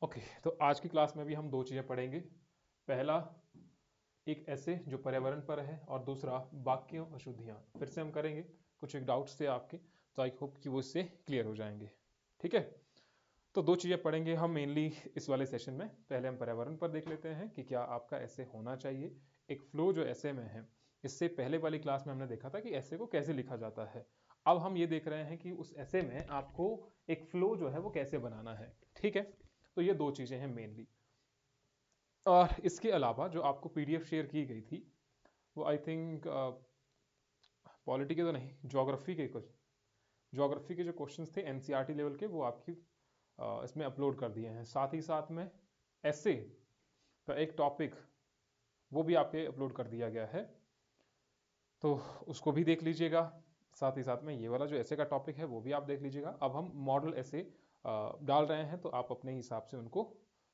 Okay, तो आज की क्लास में भी हम दो चीज़ें पढ़ेंगे। पहला, एक ऐसे जो पर्यावरण पर है, और दूसरा वाक्यों अशुद्धियाँ फिर से हम करेंगे। कुछ एक डाउट्स थे आपके, तो आई होप कि वो इससे क्लियर हो जाएंगे। ठीक है, तो दो चीज़ें पढ़ेंगे हम मेनली इस वाले सेशन में। पहले हम पर्यावरण पर देख लेते हैं कि क्या आपका ऐसे होना चाहिए, एक फ्लो जो ऐसे में है। इससे पहले वाली क्लास में हमने देखा था कि ऐसे को कैसे लिखा जाता है। अब हम ये देख रहे हैं कि उस ऐसे में आपको एक फ्लो जो है वो कैसे बनाना है। ठीक है, तो ये दो चीज़ें हैं मेनली। और इसके अलावा जो आपको पीडीएफ शेयर की गई थी, वो आई थिंक पॉलिटी के तो नहीं, ज्योग्राफी के कुछ ज्योग्राफी के जो क्वेश्चंस थे एनसीईआरटी लेवल के, वो आपकी इसमें अपलोड कर दिए हैं। साथ ही साथ में ऐसे का एक टॉपिक वो भी आपके अपलोड कर दिया गया है, तो उसको भी देख लीजिएगा। साथ ही साथ में ये वाला जो ऐसे का टॉपिक है वो भी आप देख लीजिएगा। अब हम मॉडल ऐसे डाल रहे हैं, तो आप अपने हिसाब से उनको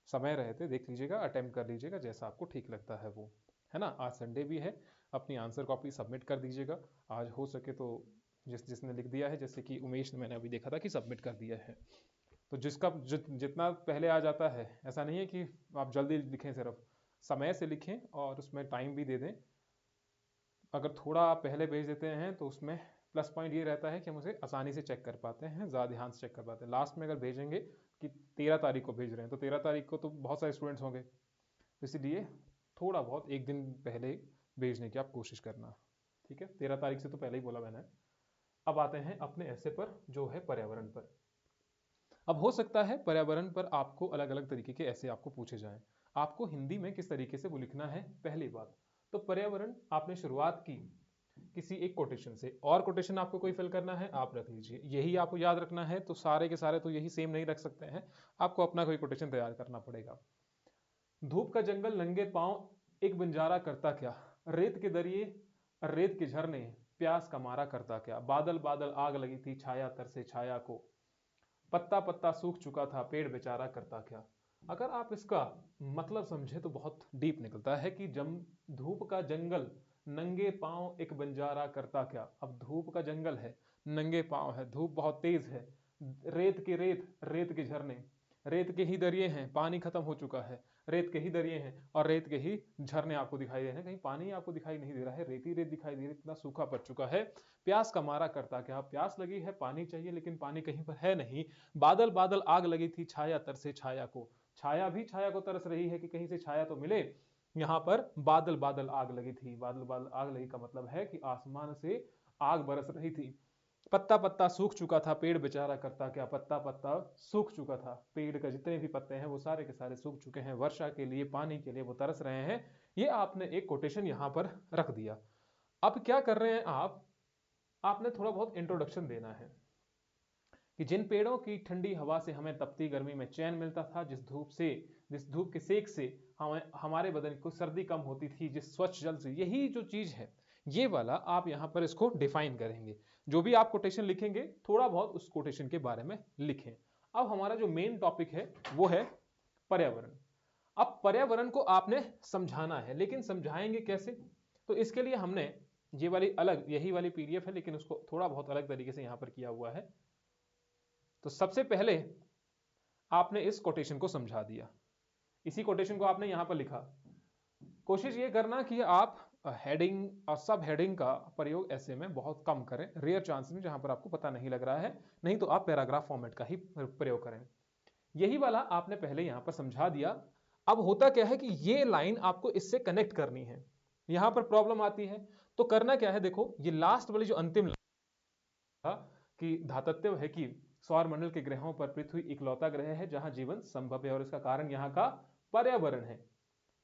समय रहते देख लीजिएगा, अटेम्प्ट कर लीजिएगा, जैसा आपको ठीक लगता है वो, है ना। आज संडे भी है, अपनी आंसर कॉपी सबमिट कर दीजिएगा। आज हो सके तो जिसने लिख दिया है, जैसे कि उमेश ने, मैंने अभी देखा था कि सबमिट कर दिया है। तो जिसका जितना पहले आ जाता है, ऐसा नहीं है कि आप जल्दी लिखें, सिर्फ समय से लिखें और उसमें टाइम भी दे दें। अगर थोड़ा आप पहले भेज देते हैं तो उसमें प्लस पॉइंट ये रहता है कि हम उसे आसानी से चेक कर पाते हैं, ज़्यादा ध्यान से चेक कर पाते हैं। लास्ट में अगर भेजेंगे कि 13 तारीख को भेज रहे हैं, तो 13 तारीख को तो बहुत सारे स्टूडेंट्स होंगे, तो इसलिए थोड़ा बहुत एक दिन पहले भेजने की आप कोशिश करना। ठीक है, 13 तारीख से तो पहले ही बोला मैंने। अब आते हैं अपने ऐसे पर जो है पर्यावरण पर। अब हो सकता है पर्यावरण पर आपको अलग अलग तरीके के ऐसे आपको पूछे जाएं। आपको हिंदी में किस तरीके से वो लिखना है, पहली बात। तो पर्यावरण आपने शुरुआत की किसी एक कोटेशन से, और कोटेशन आपको कोई फिल करना है आप रख लीजिए, यही आपको याद रखना है। तो सारे के सारे तो यही सेम नहीं रख सकते हैं, आपको अपना कोई कोटेशन तैयार करना पड़ेगा। धूप का जंगल नंगे पांव एक बंजारा करता क्या, रेत के दरिए रेत के झरने प्यास का मारा करता क्या, बादल बादल आग लगी थी छाया तर से छाया को, पत्ता पत्ता सूख चुका था पेड़ बेचारा करता क्या। अगर आप इसका मतलब समझे तो बहुत डीप निकलता है कि जम धूप का जंगल नंगे पांव एक बंजारा करता क्या। अब धूप का जंगल है, नंगे पांव है, धूप बहुत तेज है, रेत के झरने, रेत के ही दरिए हैं, पानी खत्म हो चुका है, रेत के ही दरिए हैं और रेत के ही झरने आपको दिखाई दे रहे हैं, कहीं पानी आपको दिखाई नहीं दे रहा है, रेत ही रेत दिखाई दे रही है, इतना सूखा पड़ चुका है। प्यास का मारा करता क्या, प्यास लगी है, पानी चाहिए, लेकिन पानी कहीं पर है नहीं। बादल बादल आग लगी थी छाया तर से छाया को, छाया भी छाया को तरस रही है कि कहीं से छाया तो मिले। यहां पर बादल बादल आग लगी थी, बादल बादल आग लगी का मतलब है कि आसमान से आग बरस रही थी। पत्ता पत्ता सूख चुका था पेड़ बेचारा करता क्या, पत्ता पत्ता सूख चुका था, पेड़ का जितने भी पत्ते हैं वो सारे के सारे सूख चुके हैं, वर्षा के लिए पानी के लिए वो तरस रहे हैं। ये आपने एक कोटेशन यहां पर रख दिया। अब क्या कर रहे हैं आप, आपने थोड़ा बहुत इंट्रोडक्शन देना है कि जिन पेड़ों की ठंडी हवा से हमें तपती गर्मी में चैन मिलता था, जिस धूप के सेक से हमें हमारे बदन को सर्दी कम होती थी, जिस स्वच्छ जल से, यही जो चीज है ये वाला आप यहां पर इसको डिफाइन करेंगे। जो भी आप कोटेशन लिखेंगे थोड़ा बहुत उस कोटेशन के बारे में लिखें। अब हमारा जो मेन टॉपिक है वो है पर्यावरण। अब पर्यावरण को आपने समझाना है, लेकिन समझाएंगे कैसे? तो इसके लिए हमने ये वाली अलग, यही वाली पीडीएफ है लेकिन उसको थोड़ा बहुत अलग तरीके से यहां पर किया हुआ है। तो सबसे पहले आपने इस कोटेशन को समझा दिया, इसी कोटेशन को आपने यहां पर लिखा। कोशिश ये करना कि आप हेडिंग और सब हेडिंग का प्रयोग ऐसे में बहुत कम करें, रेयर चांस में जहां पर आपको पता नहीं लग रहा है, नहीं तो आप पैराग्राफ फॉर्मेट का ही प्रयोग करें। यही वाला आपने पहले यहां पर समझा दिया। अब होता क्या है कि ये लाइन आपको इससे कनेक्ट करनी है, यहां पर प्रॉब्लम आती है। तो करना क्या है, देखो ये लास्ट वाली जो अंतिम था कि धातत्व है कि सौरमंडल के ग्रहों पर पृथ्वी इकलौता ग्रह है जहां जीवन संभव है, और इसका कारण यहां का पर्यावरण है,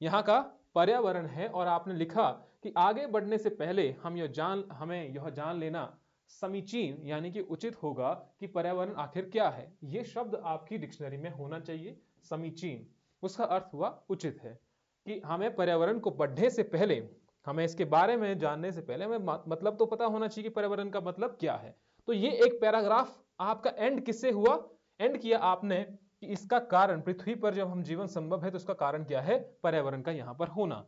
यहां का पर्यावरण है। और आपने लिखा कि आगे बढ़ने से पहले हमें यह जान लेना समीचीन यानी कि उचित होगा कि पर्यावरण आखिर क्या है। यह शब्द आपकी डिक्शनरी में होना चाहिए, समीचीन। उसका अर्थ हुआ उचित है, कि हमें पर्यावरण को पढ़ने से पहले, हमें इसके बारे में जानने से पहले हमें मतलब तो पता होना चाहिए कि पर्यावरण का मतलब क्या है। तो ये एक पैराग्राफ आपका एंड किससे हुआ, एंड किया आपने कि इसका कारण, पृथ्वी पर जब हम जीवन संभव है तो इसका कारण क्या है, पर्यावरण का यहां पर होना।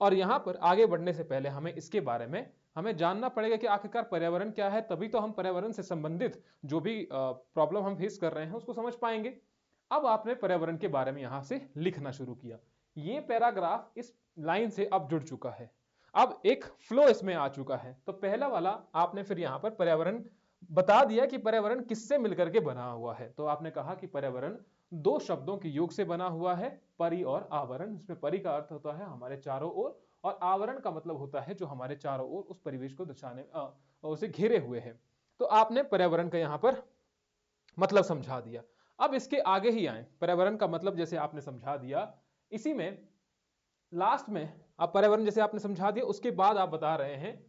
और यहां पर आगे बढ़ने से पहले हमें इसके बारे में हमें जानना पड़ेगा कि आखिरकार पर्यावरण क्या है, तभी तो हम पर्यावरण से संबंधित जो भी प्रॉब्लम हम फेस कर रहे हैं उसको समझ पाएंगे। अब आपने पर्यावरण के बारे में यहां से लिखना शुरू किया। ये पैराग्राफ इस लाइन से अब जुड़ चुका है, अब एक फ्लो इसमें आ चुका है। तो पहला वाला आपने फिर यहां पर पर्यावरण बता दिया कि पर्यावरण किससे मिलकर के बना हुआ है। तो आपने कहा कि पर्यावरण दो शब्दों के योग से बना हुआ है, परि और आवरण। इसमें परि का अर्थ होता है हमारे चारों ओर, और आवरण का मतलब होता है जो हमारे चारों ओर उस परिवेश को दर्शाने उसे घेरे हुए है। तो आपने पर्यावरण का यहां पर मतलब समझा दिया। अब इसके आगे ही आए, पर्यावरण का मतलब जैसे आपने समझा दिया, इसी में लास्ट में आप पर्यावरण जैसे आपने समझा दिया, उसके बाद आप बता रहे हैं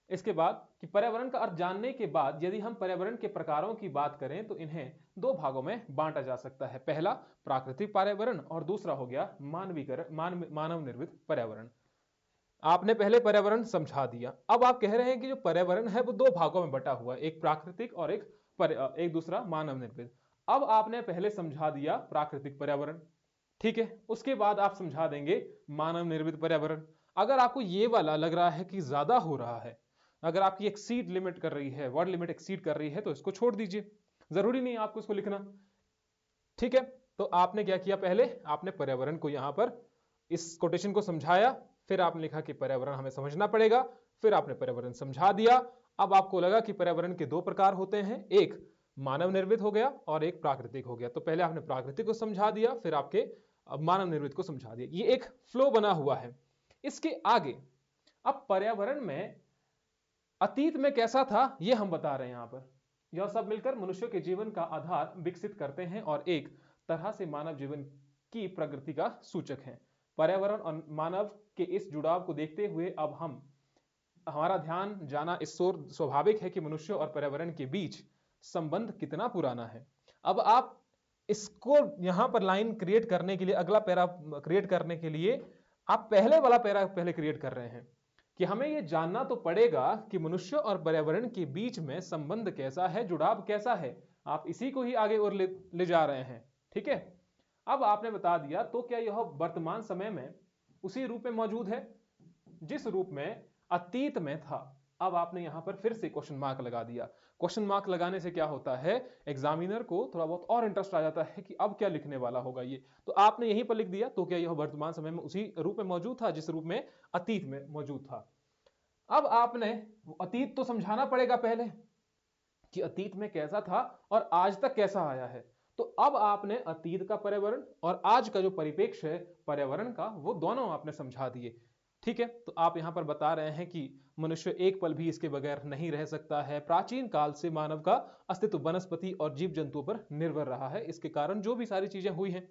इसके बाद कि पर्यावरण का अर्थ जानने के बाद यदि हम पर्यावरण के प्रकारों की बात करें तो इन्हें दो भागों में बांटा जा सकता है। पहला प्राकृतिक पर्यावरण और दूसरा हो गया मानव निर्मित पर्यावरण। आपने पहले पर्यावरण समझा दिया, अब आप कह रहे हैं कि जो पर्यावरण है वो दो भागों में बटा हुआ है, एक प्राकृतिक और एक दूसरा मानव निर्मित। अब आपने पहले समझा दिया प्राकृतिक पर्यावरण, ठीक है, उसके बाद आप समझा देंगे मानव निर्मित पर्यावरण। अगर आपको ये वाला लग रहा है कि ज्यादा हो रहा है, अगर आपकी एक्सीड लिमिट कर रही है, वर्ड लिमिट एक्सीड कर रही है, तो इसको छोड़ दीजिए, जरूरी नहीं आपको इसको लिखना, ठीक है। तो आपने क्या किया, पहले आपने पर्यावरण को यहां पर इस कोटेशन को समझाया, फिर आपने लिखा कि पर्यावरण हमें समझना पड़ेगा, फिर आपने पर्यावरण समझा दिया। अब आपको लगा कि पर्यावरण के दो प्रकार होते हैं, एक मानव निर्मित हो गया और एक प्राकृतिक हो गया। तो पहले आपने प्राकृतिक को समझा दिया, फिर आपके मानव निर्मित को समझा दिया। ये एक फ्लो बना हुआ है। इसके आगे अब पर्यावरण में अतीत में कैसा था ये हम बता रहे हैं। यहां पर यह सब मिलकर मनुष्य के जीवन का आधार विकसित करते हैं और एक तरह से मानव जीवन की प्रगति का सूचक है। पर्यावरण और मानव के इस जुड़ाव को देखते हुए अब हमारा ध्यान जाना इस ओर स्वाभाविक है कि मनुष्य और पर्यावरण के बीच संबंध कितना पुराना है। अब आप इसको यहां पर लाइन क्रिएट करने के लिए, अगला पैरा क्रिएट करने के लिए आप पहले वाला पैरा पहले क्रिएट कर रहे हैं कि हमें यह जानना तो पड़ेगा कि मनुष्य और पर्यावरण के बीच में संबंध कैसा है, जुड़ाव कैसा है। आप इसी को ही आगे और ले जा रहे हैं, ठीक है। अब आपने बता दिया, तो क्या यह वर्तमान समय में उसी रूप में मौजूद है जिस रूप में अतीत में था। अब आपने यहां पर फिर से क्वेश्चन मार्क लगा दिया। क्वेश्चन मार्क लगाने से क्या होता है, एग्जामिनर को थोड़ा बहुत और इंटरेस्ट आ जाता है कि अब क्या लिखने वाला होगा ये। तो आपने यहीं पर लिख दिया, तो क्या यह वर्तमान समय में उसी रूप में मौजूद था जिस रूप में अतीत में मौजूद था। अब आपने अतीत तो समझाना पड़ेगा पहले कि अतीत में कैसा था और आज तक कैसा आया है। तो अब आपने अतीत का पर्यावरण और आज का जो परिप्रेक्ष्य है पर्यावरण का, वो दोनों आपने समझा दिए, ठीक है। तो आप यहां पर बता रहे हैं कि मनुष्य एक पल भी इसके बगैर नहीं रह सकता है। प्राचीन काल से मानव का अस्तित्व वनस्पति और जीव जंतुओं पर निर्भर रहा है, इसके कारण जो भी सारी चीजें हुई हैं।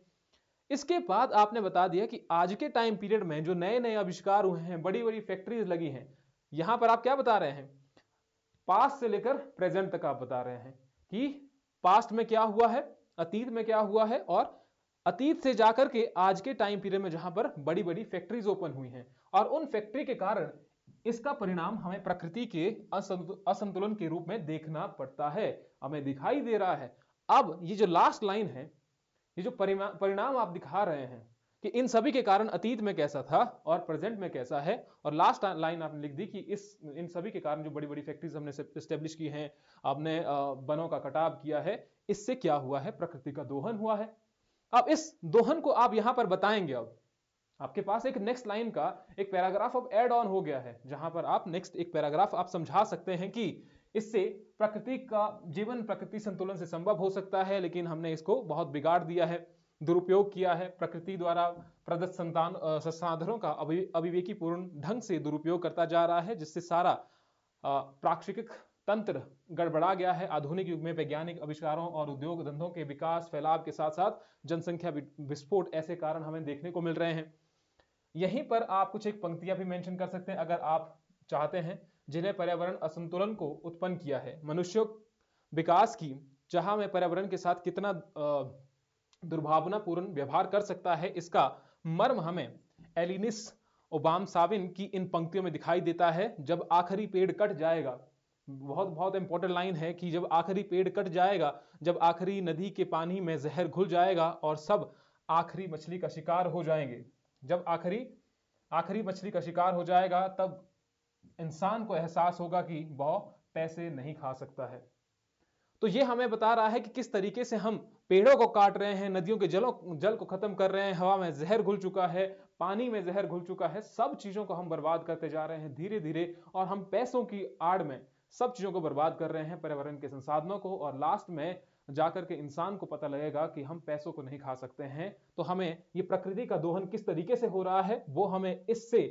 इसके बाद आपने बता दिया कि आज के टाइम पीरियड में जो नए नए आविष्कार हुए हैं, बड़ी बड़ी फैक्ट्रीज लगी हैं, यहां पर आप क्या बता रहे हैं, पास्ट से लेकर प्रेजेंट तक आप बता रहे हैं कि पास्ट में क्या हुआ है, अतीत में क्या हुआ है, और अतीत से जाकर के आज के टाइम पीरियड में जहां पर बड़ी बड़ी फैक्ट्रीज ओपन हुई हैं, और उन फैक्ट्री के कारण इसका परिणाम हमें प्रकृति के असंतुलन के रूप में देखना पड़ता है, हमें दिखाई दे रहा है। अब ये जो लास्ट लाइन है, ये जो परिणाम आप दिखा रहे हैं कि इन सभी के कारण अतीत में कैसा था और प्रेजेंट में कैसा है, और लास्ट लाइन आपने लिख दी कि इन सभी के कारण जो बड़ी बड़ी फैक्ट्रीज हमने एस्टेब्लिश की हैं, आपने वनों का कटाव किया है, इससे क्या हुआ है, प्रकृति का दोहन हुआ है। अब इस दोहन को आप यहां पर बताएंगे। अब आपके पास एक नेक्स्ट लाइन का एक पैराग्राफ अब ऐड ऑन हो गया है, जहां पर आप नेक्स्ट एक पैराग्राफ आप समझा सकते हैं कि इससे प्रकृति का जीवन प्रकृति संतुलन से संभव हो सकता है, लेकिन हमने इसको बहुत बिगाड़ दिया है, दुरुपयोग किया है। प्रकृति द्वारा प्रदत्त संसाधनों का अविवेकीपूर्ण ढंग से दुरुपयोग करता जा रहा है, जिससे सारा प्राकृतिक तंत्र गड़बड़ा गया है। आधुनिक युग में वैज्ञानिक आविष्कारों और उद्योग धंधों के विकास फैलाव के साथ साथ जनसंख्या विस्फोट ऐसे कारण हमें देखने को मिल रहे हैं। यहीं पर आप कुछ एक पंक्तियां भी मेंशन कर सकते हैं अगर आप चाहते हैं, जिन्हें पर्यावरण असंतुलन को उत्पन्न किया है, मनुष्य विकास की चाह में पर्यावरण के साथ कितना दुर्भावनापूर्ण व्यवहार कर सकता है, इसका मर्म हमें एलिनिस ओबामसाविन की इन पंक्तियों में दिखाई देता है। जब आखिरी पेड़ कट जाएगा, बहुत बहुत इंपॉर्टेंट लाइन है कि जब आखिरी पेड़ कट जाएगा, जब आखिरी नदी के पानी में जहर घुल जाएगा और सब आखिरी मछली का शिकार हो जाएंगे, जब आखिरी मछली का शिकार हो जाएगा, तब इंसान को एहसास होगा कि वह पैसे नहीं खा सकता है। तो यह हमें बता रहा है कि किस तरीके से हम पेड़ों को काट रहे हैं, नदियों के जल को खत्म कर रहे हैं, हवा में जहर घुल चुका है, पानी में जहर घुल चुका है, सब चीजों को हम बर्बाद करते जा रहे हैं धीरे धीरे, और हम पैसों की आड़ में सब चीजों को बर्बाद कर रहे हैं, पर्यावरण के संसाधनों को, और लास्ट में जाकर के इंसान को पता लगेगा कि हम पैसों को नहीं खा सकते हैं। तो हमें ये प्रकृति का दोहन किस तरीके से हो रहा है वो हमें इससे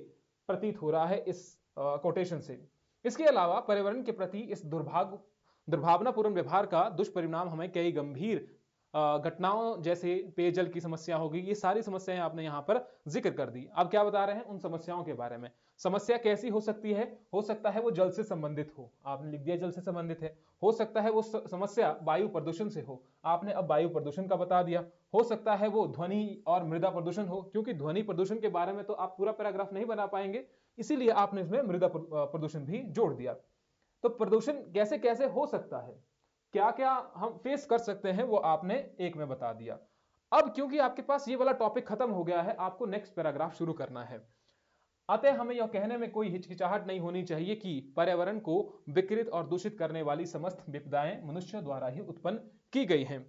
प्रतीत हो रहा है, इस कोटेशन से। इसके अलावा पर्यावरण के प्रति इस दुर्भावनापूर्ण व्यवहार का दुष्परिणाम हमें कई गंभीर घटनाओं जैसे पेयजल की समस्या होगी, ये सारी समस्याएं आपने यहां पर जिक्र कर दी। अब क्या बता रहे हैं उन समस्याओं के बारे में। समस्या कैसी हो सकती है? हो सकता है वो जल से संबंधित हो, आपने लिख दिया जल से संबंधित है। हो सकता है वो समस्या वायु प्रदूषण से हो, आपने अब वायु प्रदूषण का बता दिया। हो सकता है वो ध्वनि और मृदा प्रदूषण हो, क्योंकि ध्वनि प्रदूषण के बारे में तो आप पूरा पैराग्राफ नहीं बना पाएंगे, इसीलिए आपने इसमें मृदा प्रदूषण भी जोड़ दिया। तो प्रदूषण कैसे कैसे हो सकता है, क्या क्या हम फेस कर सकते हैं, वो आपने एक में बता दिया। अब क्योंकि आपके पास ये वाला टॉपिक खत्म हो गया है, आपको नेक्स्ट पैराग्राफ शुरू करना है। अतः हमें यह कहने में कोई हिचकिचाहट नहीं होनी चाहिए कि पर्यावरण को विकृत और दूषित करने वाली समस्त विपदाएं मनुष्य द्वारा ही उत्पन्न की गई हैं।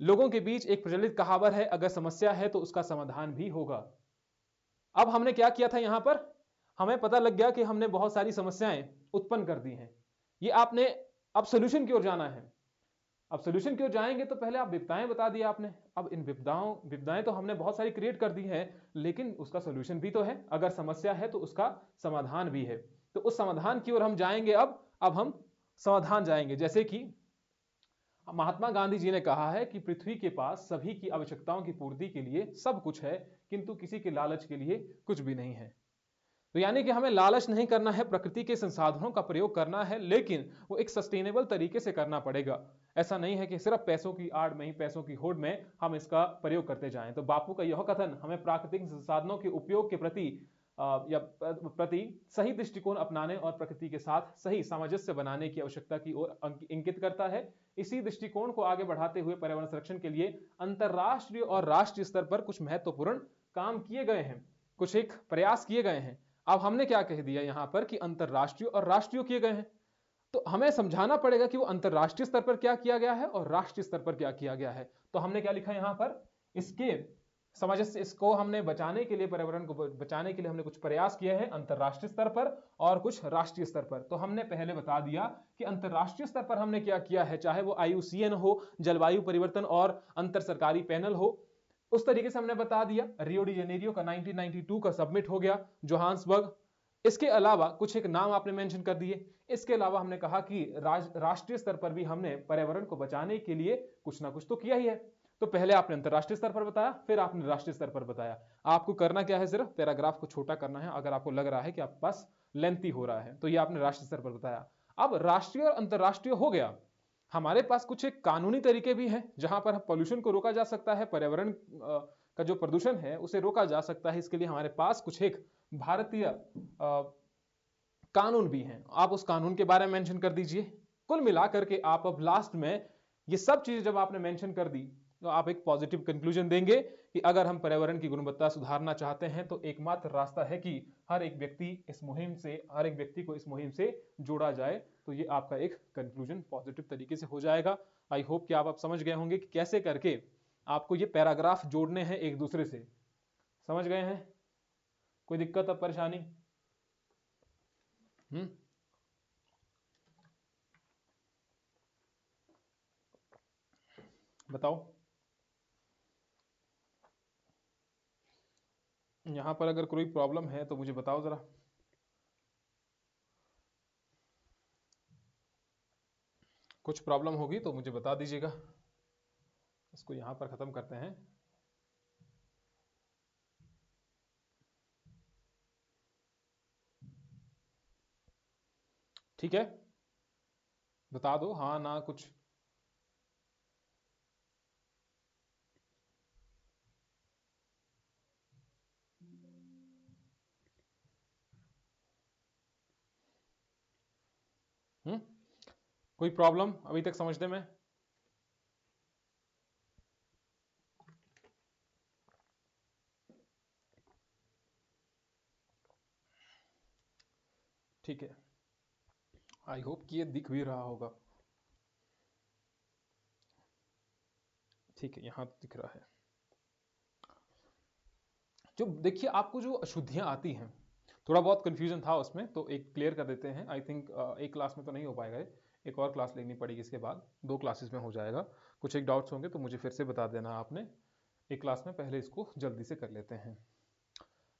लोगों के बीच एक प्रचलित कहावत है, अगर समस्या है तो उसका समाधान भी होगा। अब हमने क्या किया था यहां पर, हमें पता लग गया कि हमने बहुत सारी समस्याएं उत्पन्न कर दी हैं। ये आपने अब सोल्यूशन की ओर जाना है। अब सोल्यूशन की ओर जाएंगे तो पहले आप विपदाएं बता दिया आपने। अब इन विपदाएं तो हमने बहुत सारी क्रिएट कर दी है, लेकिन उसका सोल्यूशन भी तो है। अगर समस्या है तो उसका समाधान भी है, तो उस समाधान की ओर हम जाएंगे। अब हम समाधान जाएंगे। जैसे कि महात्मा गांधी जी ने कहा है कि पृथ्वी के पास सभी की आवश्यकताओं की पूर्ति के लिए सब कुछ है, किंतु किसी के लालच के लिए कुछ भी नहीं है। तो यानी कि हमें लालच नहीं करना है, प्रकृति के संसाधनों का प्रयोग करना है, लेकिन वो एक सस्टेनेबल तरीके से करना पड़ेगा। ऐसा नहीं है कि सिर्फ पैसों की आड़ में ही, पैसों की होड़ में हम इसका प्रयोग करते जाएं। तो बापू का यह कथन हमें प्राकृतिक संसाधनों के उपयोग के प्रति सही दृष्टिकोण अपनाने और प्रकृति के साथ सही सामंजस्य बनाने की आवश्यकता की ओर इंगित करता है। इसी दृष्टिकोण को आगे बढ़ाते हुए पर्यावरण संरक्षण के लिए अंतरराष्ट्रीय और राष्ट्रीय स्तर पर कुछ महत्वपूर्ण काम किए गए हैं, कुछ एक प्रयास किए गए हैं। अब हमने क्या कह दिया यहां पर कि अंतरराष्ट्रीय और राष्ट्रीय किए गए हैं, तो हमें समझाना पड़ेगा कि वो अंतरराष्ट्रीय स्तर पर क्या किया गया है और राष्ट्रीय स्तर पर क्या किया गया है। तो हमने क्या लिखा यहां पर, इसके समझ से इसको हमने बचाने के लिए, पर्यावरण को बचाने के लिए हमने कुछ प्रयास किए हैं अंतरराष्ट्रीय स्तर पर और कुछ राष्ट्रीय स्तर पर। तो हमने पहले बता दिया कि अंतरराष्ट्रीय स्तर पर हमने क्या किया है, चाहे वो IUCN हो, जलवायु परिवर्तन और अंतर सरकारी पैनल हो, उस तरीके से हमने बता दिया। रियो डी जेनेरियो का 1992 का सबमिट हो गया, जोहान्सबर्ग। इसके अलावा कुछ एक नाम आपने मेंशन कर दिए। इसके अलावा हमने कहा कि राष्ट्रीय स्तर पर भी हमने पर्यावरण को बचाने के लिए कुछ ना कुछ तो किया ही है। तो पहले आपने अंतरराष्ट्रीय स्तर पर बताया, फिर आपने राष्ट्रीय स्तर पर बताया। आपको करना क्या है, सिर्फ पैराग्राफ को छोटा करना है। अगर आपको लग रहा है कि आपके पास लेंथी हो रहा है, तो ये आपने राष्ट्रीय स्तर पर बताया। अब राष्ट्रीय और अंतरराष्ट्रीय हो गया, हमारे पास कुछ एक कानूनी तरीके भी हैं जहां पर पॉल्यूशन को रोका जा सकता है, पर्यावरण का जो प्रदूषण है उसे रोका जा सकता है। इसके लिए हमारे पास कुछ एक भारतीय कानून भी हैं। आप उस कानून के बारे में मेंशन कर दीजिए। कुल मिलाकर के आप अब लास्ट में ये सब चीजें जब आपने मेंशन कर दी, तो आप एक पॉजिटिव कंक्लूजन देंगे कि अगर हम पर्यावरण की गुणवत्ता सुधारना चाहते हैं तो एकमात्र रास्ता है कि हर एक व्यक्ति को इस मुहिम से जोड़ा जाए। तो ये आपका एक कंक्लूजन पॉजिटिव तरीके से हो जाएगा। आई होप कि आप समझ गए होंगे कि कैसे करके आपको ये पैराग्राफ जोड़ने हैं एक दूसरे से। समझ गए हैं? कोई दिक्कत अब परेशानी? बताओ। यहां पर अगर कोई प्रॉब्लम है तो मुझे बताओ जरा। कुछ प्रॉब्लम होगी तो मुझे बता दीजिएगा। इसको यहां पर खत्म करते हैं। ठीक है, बता दो हाँ ना कुछ। कोई प्रॉब्लम अभी तक समझने में? ठीक है, आई होप कि ये दिख भी रहा होगा। ठीक है, यहां दिख रहा है। जो देखिए आपको जो अशुद्धियां आती हैं, थोड़ा बहुत कंफ्यूजन था उसमें, तो एक क्लियर कर देते हैं। आई थिंक एक क्लास में तो नहीं हो पाएगा ये, एक और क्लास लेनी पड़ेगी इसके बाद, 2 क्लासेस में हो जाएगा। कुछ एक डाउट्स होंगे तो मुझे फिर से बता देना आपने एक क्लास में, पहले इसको जल्दी से कर लेते हैं।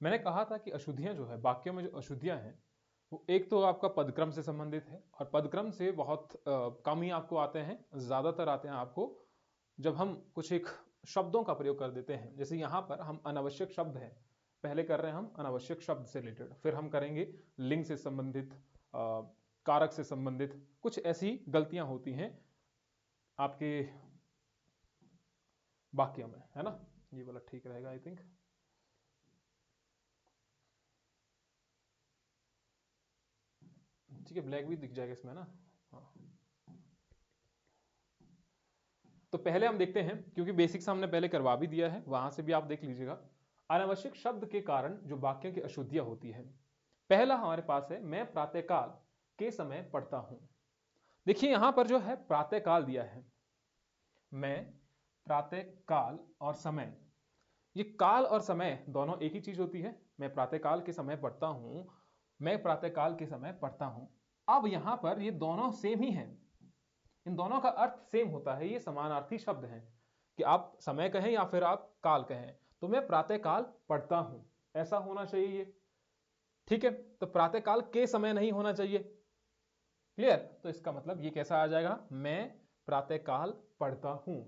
मैंने कहा था कि अशुद्धियां जो है, वाक्यों में जो अशुद्धियां हैं, वो एक तो आपका पदक्रम से संबंधित है, और पदक्रम से बहुत कम ही आपको आते हैं, ज्यादातर आते हैं आपको जब हम कुछ एक शब्दों का प्रयोग कर देते हैं। जैसे यहां पर हम अनावश्यक शब्द हैं, पहले कर रहे हैं हम अनावश्यक शब्द से रिलेटेड, फिर हम करेंगे लिंग से संबंधित, कारक से संबंधित, कुछ ऐसी गलतियां होती हैं आपके वाक्यों में, है ना। ये वाला ठीक रहेगा आई थिंक। ठीक है, ब्लैक भी दिख जाएगा इसमें ना। हाँ, तो पहले हम देखते हैं, क्योंकि बेसिक्स हमने पहले करवा भी दिया है, वहां से भी आप देख लीजिएगा। अनावश्यक शब्द के कारण जो वाक्यों की अशुद्धियां होती है, पहला हमारे पास है मैं प्रातःकाल के समय पढ़ता हूं। देखिए यहां पर जो है प्रातःकाल दिया है, मैं प्रातःकाल और समय, ये काल और समय दोनों एक ही चीज होती है। मैं प्रातःकाल के समय पढ़ता हूं, मैं प्रातःकाल के समय पढ़ता हूं। अब यहां पर ये दोनों सेम ही हैं, इन दोनों का अर्थ सेम होता है, ये समानार्थी शब्द हैं, कि आप समय कहें या फिर आप काल कहें। तो मैं प्रातःकाल पढ़ता हूं, ऐसा होना चाहिए ये, ठीक है। तो प्रातःकाल के समय नहीं होना चाहिए, क्लियर। तो इसका मतलब ये कैसा आ जाएगा, मैं प्रातःकाल पढ़ता हूं,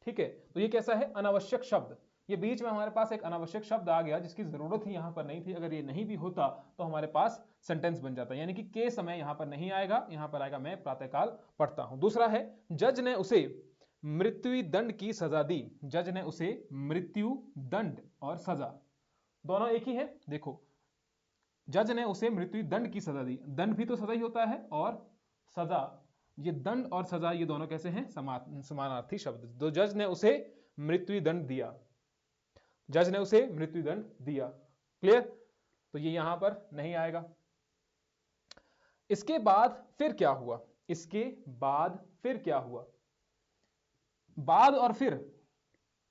ठीक है। तो ये कैसा है, अनावश्यक शब्द। ये बीच में हमारे पास एक अनावश्यक शब्द आ गया जिसकी जरूरत ही यहां पर नहीं थी। अगर ये नहीं भी होता तो हमारे पास सेंटेंस बन जाता, यानी कि के समय यहां पर नहीं आएगा, यहां पर आएगा मैं प्रातःकाल पढ़ता हूं। दूसरा है जज ने उसे मृत्यु दंड की सजा दी। जज ने उसे मृत्यु दंड और सजा दोनों एक ही है। देखो, जज ने उसे मृत्यु दंड की सजा दी, दंड भी तो सजा ही होता है, और सजा, ये दंड और सजा ये दोनों कैसे हैं, समानार्थी शब्द। तो जज ने उसे मृत्यु दंड दिया, जज ने उसे मृत्यु दंड दिया, क्लियर। तो ये यहां पर नहीं आएगा। इसके बाद फिर क्या हुआ, इसके बाद फिर क्या हुआ, बाद और फिर,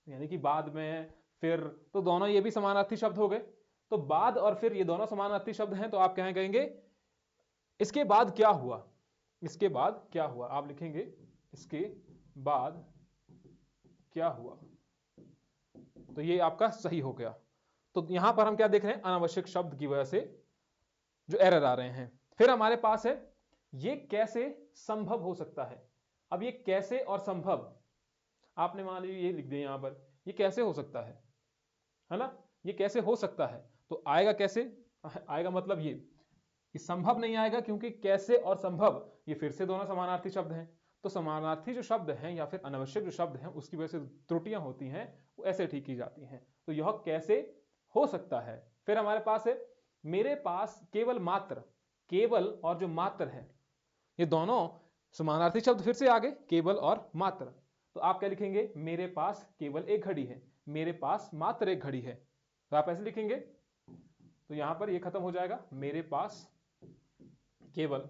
यानी कि बाद में फिर, तो दोनों ये भी समानार्थी शब्द हो गए। तो बाद और फिर ये दोनों समानार्थी शब्द हैं, तो आप क्या कहेंगे, इसके बाद क्या हुआ, इसके बाद क्या हुआ, आप लिखेंगे इसके बाद क्या हुआ। तो ये आपका सही हो गया। तो यहां पर हम क्या देख रहे हैं, अनावश्यक शब्द की वजह से जो एरर आ रहे हैं। फिर हमारे पास है ये कैसे संभव हो सकता है। अब ये कैसे और संभव, आपने मान लीजिए ये लिख दिया यहां पर, ये कैसे हो सकता है ना, ये कैसे हो सकता है। तो आएगा कैसे, आएगा मतलब ये संभव नहीं आएगा, क्योंकि कैसे और संभव ये फिर से दोनों समानार्थी शब्द हैं। तो समानार्थी जो शब्द हैं या फिर अनावश्यक जो शब्द हैं, उसकी वजह से त्रुटियां होती हैं, वो ऐसे ठीक की जाती हैं। तो यह कैसे हो सकता है। फिर हमारे पास है मेरे पास केवल मात्र, केवल और जो मात्र है, ये दोनों समानार्थी शब्द फिर से आ गए, केवल और मात्र। तो आप क्या लिखेंगे, मेरे पास केवल एक घड़ी है, मेरे पास मात्र एक घड़ी है, तो आप ऐसे लिखेंगे। तो यहां पर ये खत्म हो जाएगा, मेरे पास केवल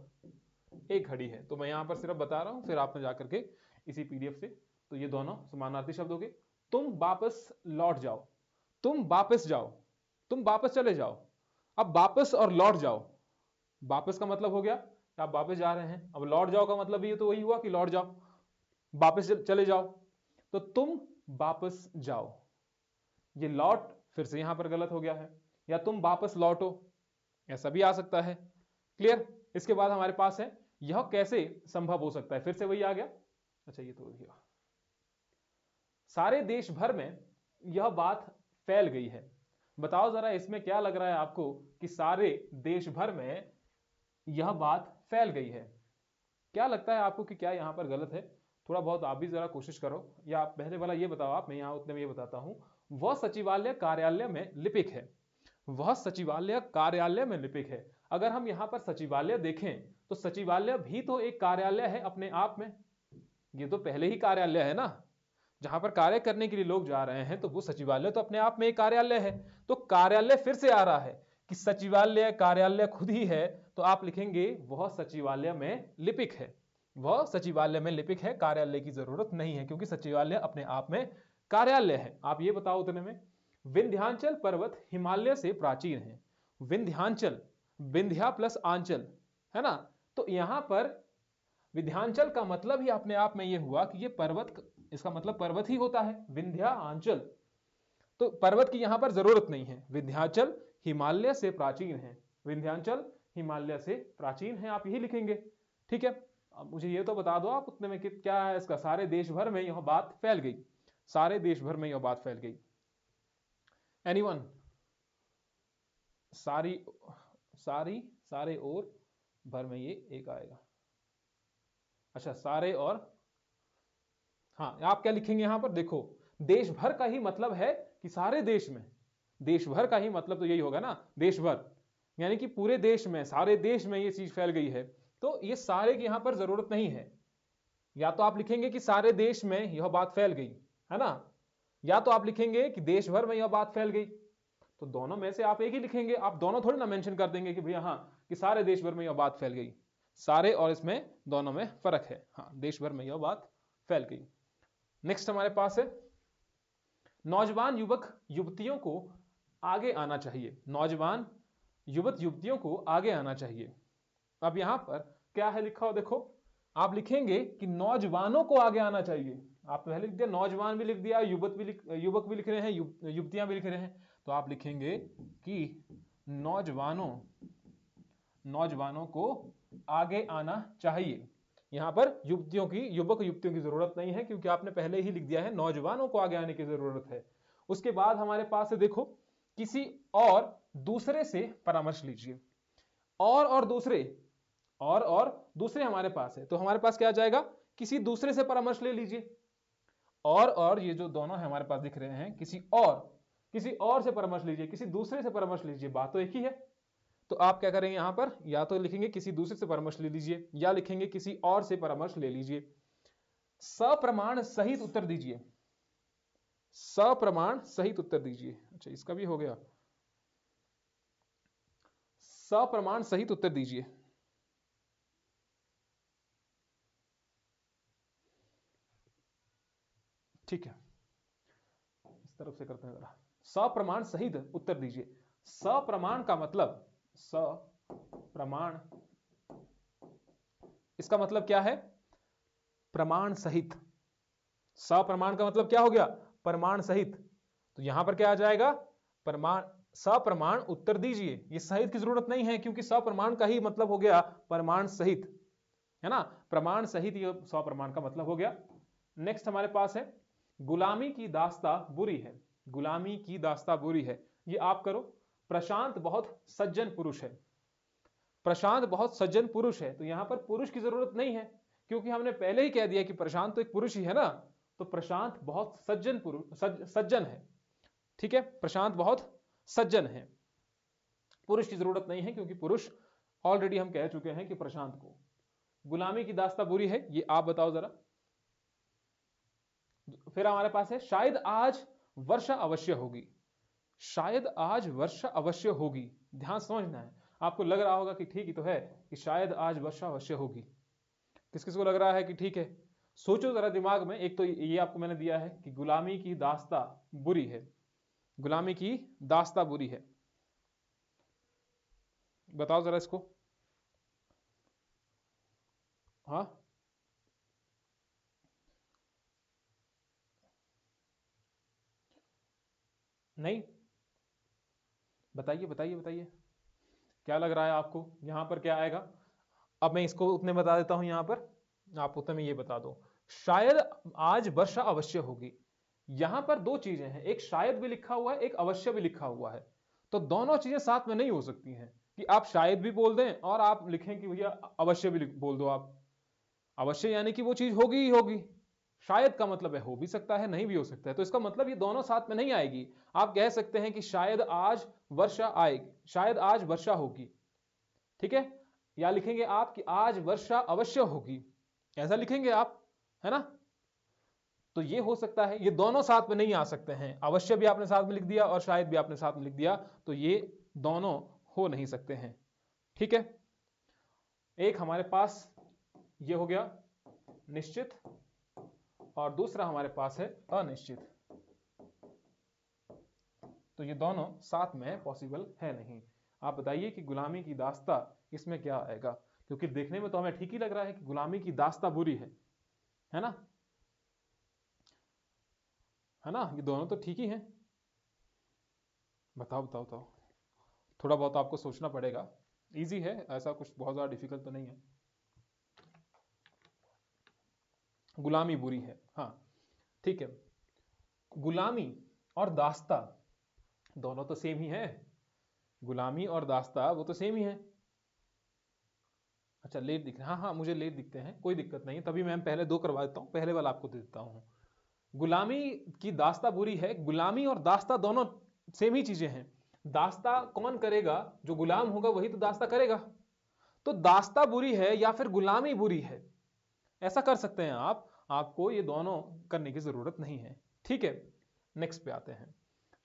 एक घड़ी है। तो मैं यहां पर सिर्फ बता रहा हूं, फिर आपने जाकर के इसी पीडीएफ से, तो ये दोनों समानार्थी शब्द हो गए। तुम वापस लौट जाओ, तुम वापस जाओ, तुम वापस चले जाओ। अब वापस और लौट जाओ, वापस का मतलब हो गया आप वापस जा रहे हैं, अब लौट जाओ का मतलब ये तो वही हुआ कि लौट जाओ, वापस चले जाओ। तो तुम वापस जाओ, ये लौट फिर से यहां पर गलत हो गया है, या तुम वापस लौटो, ऐसा भी आ सकता है, क्लियर। इसके बाद हमारे पास है यह कैसे संभव हो सकता है, फिर से वही आ गया। अच्छा ये तो हो गया, सारे देश भर में यह बात फैल गई है। बताओ जरा इसमें क्या लग रहा है आपको कि सारे देश भर में यह बात फैल गई है, क्या लगता है आपको कि क्या यहां पर गलत है। थोड़ा बहुत आप भी जरा कोशिश करो, या पहले वाला ये बताओ आप, मैं यहां उतने में ये बताता हूं। वह सचिवालय कार्यालय में लिपिक है, वह सचिवालय कार्यालय में लिपिक है। अगर हम यहां पर सचिवालय देखें तो सचिवालय भी तो एक कार्यालय है अपने आप में, ये तो पहले ही कार्यालय है ना, जहां पर कार्य करने के लिए लोग जा रहे हैं, तो वो सचिवालय तो अपने आप में एक कार्यालय है। तो कार्यालय फिर से आ रहा है कि सचिवालय कार्यालय खुद ही है, तो आप लिखेंगे वह सचिवालय में लिपिक है। वह सचिवालय में लिपिक है, कार्यालय की जरूरत नहीं है, क्योंकि सचिवालय अपने आप में कार्यालय है। आप ये बताओ उतने में। विंध्याचल पर्वत हिमालय से प्राचीन है। विंध्याचल, विंध्या प्लस आंचल, है ना। तो यहां पर विंध्याचल का मतलब ही अपने आप में ये हुआ कि ये पर्वत, इसका मतलब पर्वत ही होता है, विंध्या आंचल। तो पर्वत की यहां पर जरूरत नहीं है। विंध्याचल हिमालय से प्राचीन है, विंध्याचल हिमालय से प्राचीन है, आप यही लिखेंगे। ठीक है, अब मुझे ये तो बता दो आप उतने में कि क्या है इसका, सारे देश भर में यह बात फैल गई, सारे देश भर में यह बात फैल गई। एनीवन? सारी सारी सारे और भर में ये एक आएगा। अच्छा, सारे और, हाँ आप क्या लिखेंगे यहां पर, देखो देश भर का ही मतलब है कि सारे देश में, देश भर का ही मतलब तो यही होगा ना, देश भर यानी कि पूरे देश में, सारे देश में ये चीज फैल गई है। तो ये सारे की यहां पर जरूरत नहीं है। या तो आप लिखेंगे कि सारे देश में यह बात फैल गई, है ना, या तो आप लिखेंगे कि देश भर में यह बात फैल गई। तो दोनों में से आप एक ही लिखेंगे, आप दोनों थोड़ी ना मेंशन कर देंगे कि भैया हाँ कि सारे देश भर में यह बात फैल गई। सारे और इसमें दोनों में फर्क है। हाँ, देश भर में यह बात फैल गई। नेक्स्ट हमारे पास है, नौजवान युवक युवतियों को आगे आना चाहिए। नौजवान युवक युवतियों को आगे आना चाहिए। अब यहां पर क्या है लिखा हो, देखो आप लिखेंगे कि नौजवानों को आगे आना चाहिए। आप पहले लिख दिया, नौजवान भी लिख दिया, युवक भी लिख रहे हैं, युवतियां भी लिख रहे हैं। तो आप लिखेंगे कि नौजवानों को आगे आना चाहिए। यहां पर युवक युवतियों की जरूरत नहीं है, क्योंकि आपने पहले ही लिख दिया है नौजवानों को आगे आने की जरूरत है। उसके बाद हमारे पास है, देखो किसी और दूसरे से परामर्श लीजिए। और दूसरे हमारे पास है, तो हमारे पास क्या आ जाएगा, किसी दूसरे से परामर्श ले लीजिए। और ये जो दोनों है हमारे पास दिख रहे हैं, किसी और से परामर्श लीजिए, किसी दूसरे से परामर्श लीजिए, बात तो एक ही है। तो आप क्या करेंगे यहां पर, या तो लिखेंगे किसी दूसरे से परामर्श ले लीजिए, या लिखेंगे किसी और से परामर्श ले लीजिए। सप्रमाण सहित उत्तर दीजिए, सप्रमाण सहित उत्तर दीजिए। अच्छा, इसका भी हो गया, सप्रमाण सहित उत्तर दीजिए। ठीक है, इस तरफ से करते हैं जरा। सप्रमाण सहित उत्तर दीजिए। सप्रमाण का मतलब, सप्रमाण, इसका मतलब क्या है, प्रमाण सहित। सप्रमाण का मतलब क्या हो गया, प्रमाण सहित। तो यहां पर क्या आ जाएगा, प्रमाण, सप्रमाण उत्तर दीजिए। ये सहित की जरूरत नहीं है, क्योंकि सप्रमाण का ही मतलब हो गया प्रमाण सहित, है ना। प्रमाण सहित ये सप्रमाण का मतलब हो गया। नेक्स्ट हमारे पास है, गुलामी की दास्ता बुरी है। गुलामी की दास्ता बुरी है, ये आप करो। प्रशांत बहुत सज्जन पुरुष है। प्रशांत बहुत सज्जन पुरुष है, तो यहां पर पुरुष की जरूरत नहीं है, क्योंकि हमने पहले ही कह दिया कि प्रशांत तो एक पुरुष ही है ना। तो प्रशांत बहुत सज्जन पुरुष, सज्जन है। ठीक है, प्रशांत बहुत सज्जन है, पुरुष की जरूरत नहीं है, क्योंकि पुरुष ऑलरेडी हम कह चुके हैं कि प्रशांत को। गुलामी की दास्ता बुरी है, ये आप बताओ जरा। फिर हमारे पास है, शायद आज वर्षा अवश्य होगी। शायद आज वर्षा अवश्य होगी, ध्यान समझना है। आपको लग रहा होगा कि ठीक ही तो है कि शायद आज वर्षा अवश्य होगी। किस किस को लग रहा है कि ठीक है, सोचो जरा दिमाग में। एक तो ये आपको मैंने दिया है कि गुलामी की दास्ता बुरी है, गुलामी की दास्ता बुरी है, बताओ जरा इसको। हाँ, नहीं, बताइए बताइए बताइए, क्या लग रहा है आपको यहां पर क्या आएगा। अब मैं इसको उतने बता देता हूं, यहां पर आप उतने में ये बता दो। शायद आज वर्षा अवश्य होगी, यहां पर दो चीजें हैं, एक शायद भी लिखा हुआ है, एक अवश्य भी लिखा हुआ है। तो दोनों चीजें साथ में नहीं हो सकती हैं कि आप शायद भी बोल दें और आप लिखें कि भैया अवश्य भी बोल दो आप। अवश्य यानी कि वो चीज होगी ही होगी, शायद का मतलब है हो भी सकता है, नहीं भी हो सकता है। तो इसका मतलब ये दोनों साथ में नहीं आएगी। आप कह सकते हैं कि शायद आज वर्षा आएगी, शायद आज वर्षा होगी, ठीक है। या लिखेंगे आप कि आज वर्षा अवश्य होगी, ऐसा लिखेंगे आप, है ना। तो ये हो सकता है, ये दोनों साथ में नहीं आ सकते हैं। अवश्य भी आपने साथ में लिख दिया और शायद भी आपने साथ में लिख दिया, तो ये दोनों हो नहीं सकते हैं। ठीक है, एक हमारे पास ये हो गया निश्चित और दूसरा हमारे पास है अनिश्चित। तो ये दोनों साथ में पॉसिबल है नहीं। आप बताइए कि गुलामी की दास्ता इसमें क्या आएगा, क्योंकि देखने में तो हमें ठीक ही लग रहा है कि गुलामी की दास्ता बुरी है ना, है ना, ये दोनों तो ठीक ही हैं। बताओ बताओ बताओ, थोड़ा बहुत आपको सोचना पड़ेगा। इजी है, ऐसा कुछ बहुत ज्यादा डिफिकल्ट तो नहीं है। गुलामी बुरी है, हाँ ठीक है। गुलामी और दास्ता दोनों तो सेम ही है, गुलामी और दास्ता वो तो सेम ही है। अच्छा लेट दिख रहे हैं, हाँ हाँ मुझे लेट दिखते हैं, कोई दिक्कत नहीं, तभी मैं पहले दो करवा देता हूं, पहले वाला आपको दे देता हूं। गुलामी की दास्ता बुरी है, गुलामी और दास्ता दोनों सेम ही चीजें हैं। दास्ता कौन करेगा, जो गुलाम होगा वही तो दास्ता करेगा। तो दास्ता बुरी है या फिर गुलामी बुरी है, ऐसा कर सकते हैं आप। आपको ये दोनों करने की जरूरत नहीं है, ठीक है। नेक्स्ट पे आते हैं।